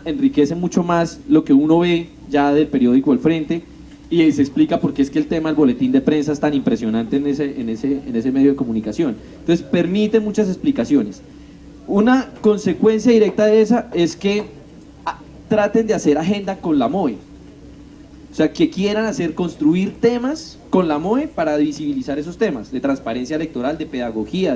enriquece mucho más lo que uno ve ya del periódico El Frente. Y se explica por qué es que el tema del boletín de prensa es tan impresionante en ese medio de comunicación. Entonces permite muchas explicaciones. Una consecuencia directa de esa es que traten de hacer agenda con la MOE. O sea, que quieran construir temas con la MOE para visibilizar esos temas de transparencia electoral, de pedagogía,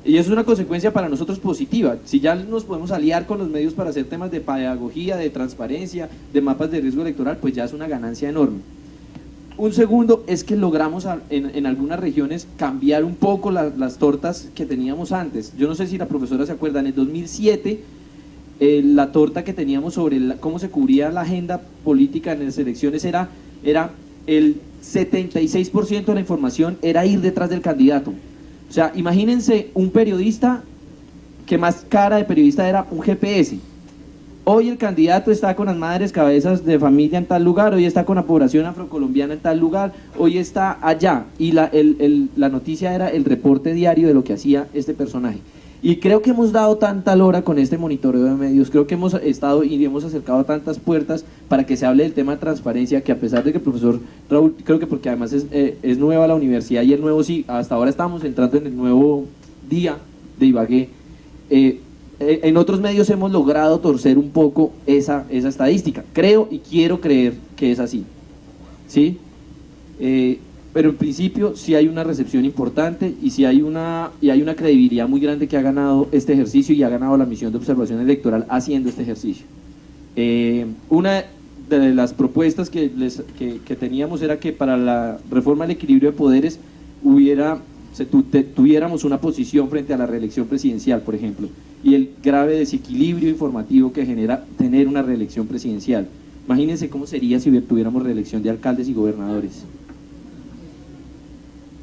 y es una consecuencia para nosotros positiva. Si ya nos podemos aliar con los medios para hacer temas de pedagogía, de transparencia, de mapas de riesgo electoral, pues ya es una ganancia enorme. Un segundo es que logramos en algunas regiones cambiar un poco las tortas que teníamos antes. Yo no sé si la profesora se acuerda, en el 2007 la torta que teníamos sobre cómo se cubría la agenda política en las elecciones era el 76% de la información era ir detrás del candidato. O sea, imagínense un periodista que más cara de periodista era un GPS. Hoy el candidato está con las madres cabezas de familia en tal lugar, hoy está con la población afrocolombiana en tal lugar, hoy está allá. Y la noticia era el reporte diario de lo que hacía este personaje. Y creo que hemos dado tanta lora con este monitoreo de medios, creo que hemos estado y hemos acercado tantas puertas para que se hable del tema de transparencia, que a pesar de que el profesor Raúl, creo que porque además es nueva la universidad y el nuevo sí, hasta ahora estamos entrando en el nuevo día de Ibagué, en otros medios hemos logrado torcer un poco esa estadística. Creo y quiero creer que es así, ¿sí? Pero en principio sí hay una recepción importante y sí hay una credibilidad muy grande que ha ganado este ejercicio y ha ganado la misión de observación electoral haciendo este ejercicio. Una de las propuestas que teníamos era que para la reforma del equilibrio de poderes tuviéramos una posición frente a la reelección presidencial, por ejemplo, y el grave desequilibrio informativo que genera tener una reelección presidencial. Imagínense cómo sería si tuviéramos reelección de alcaldes y gobernadores.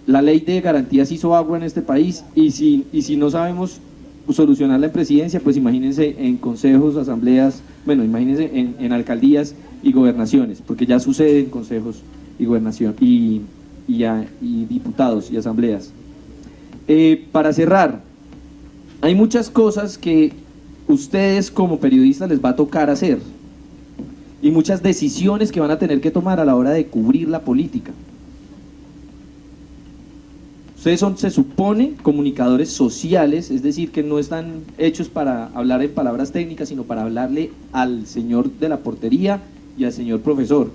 La ley de garantías hizo agua en este país y si no sabemos solucionarla en presidencia, pues imagínense en consejos, asambleas, bueno, imagínense en alcaldías y gobernaciones, porque ya sucede en consejos y gobernación y diputados y asambleas. Para cerrar, hay muchas cosas que ustedes como periodistas les va a tocar hacer y muchas decisiones que van a tener que tomar a la hora de cubrir la política. Ustedes son, se supone, comunicadores sociales, es decir, que no están hechos para hablar en palabras técnicas, sino para hablarle al señor de la portería y al señor profesor,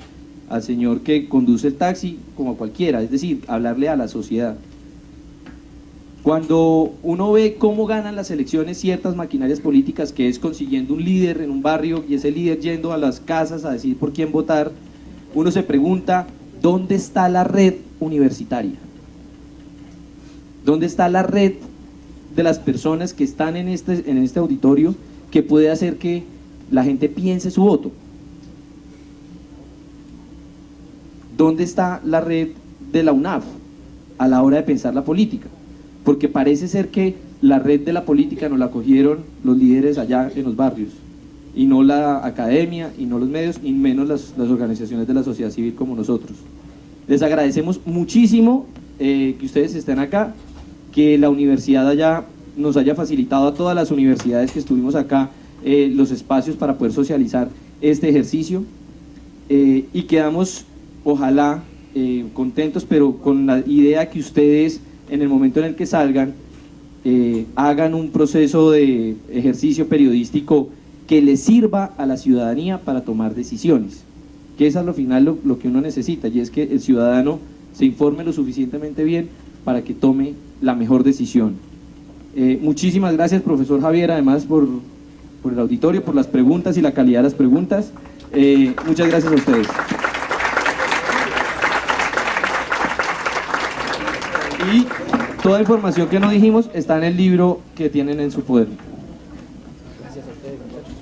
al señor que conduce el taxi, como a cualquiera, es decir, hablarle a la sociedad. Cuando uno ve cómo ganan las elecciones ciertas maquinarias políticas, que es consiguiendo un líder en un barrio y ese líder yendo a las casas a decir por quién votar, uno se pregunta, ¿dónde está la red universitaria? ¿Dónde está la red de las personas que están en este auditorio que puede hacer que la gente piense su voto? ¿Dónde está la red de la UNAV a la hora de pensar la política? Porque parece ser que la red de la política nos la cogieron los líderes allá en los barrios, y no la academia, y no los medios, y menos las organizaciones de la sociedad civil como nosotros. Les agradecemos muchísimo que ustedes estén acá, que la universidad allá nos haya facilitado a todas las universidades que estuvimos acá los espacios para poder socializar este ejercicio, y quedamos, ojalá, contentos, pero con la idea que ustedes, en el momento en el que salgan, hagan un proceso de ejercicio periodístico que les sirva a la ciudadanía para tomar decisiones, que es al final lo que uno necesita, y es que el ciudadano se informe lo suficientemente bien para que tome la mejor decisión. Muchísimas gracias, profesor Javier, además por el auditorio, por las preguntas y la calidad de las preguntas. Muchas gracias a ustedes. Y toda información que no dijimos está en el libro que tienen en su poder. Gracias a ustedes, muchachos.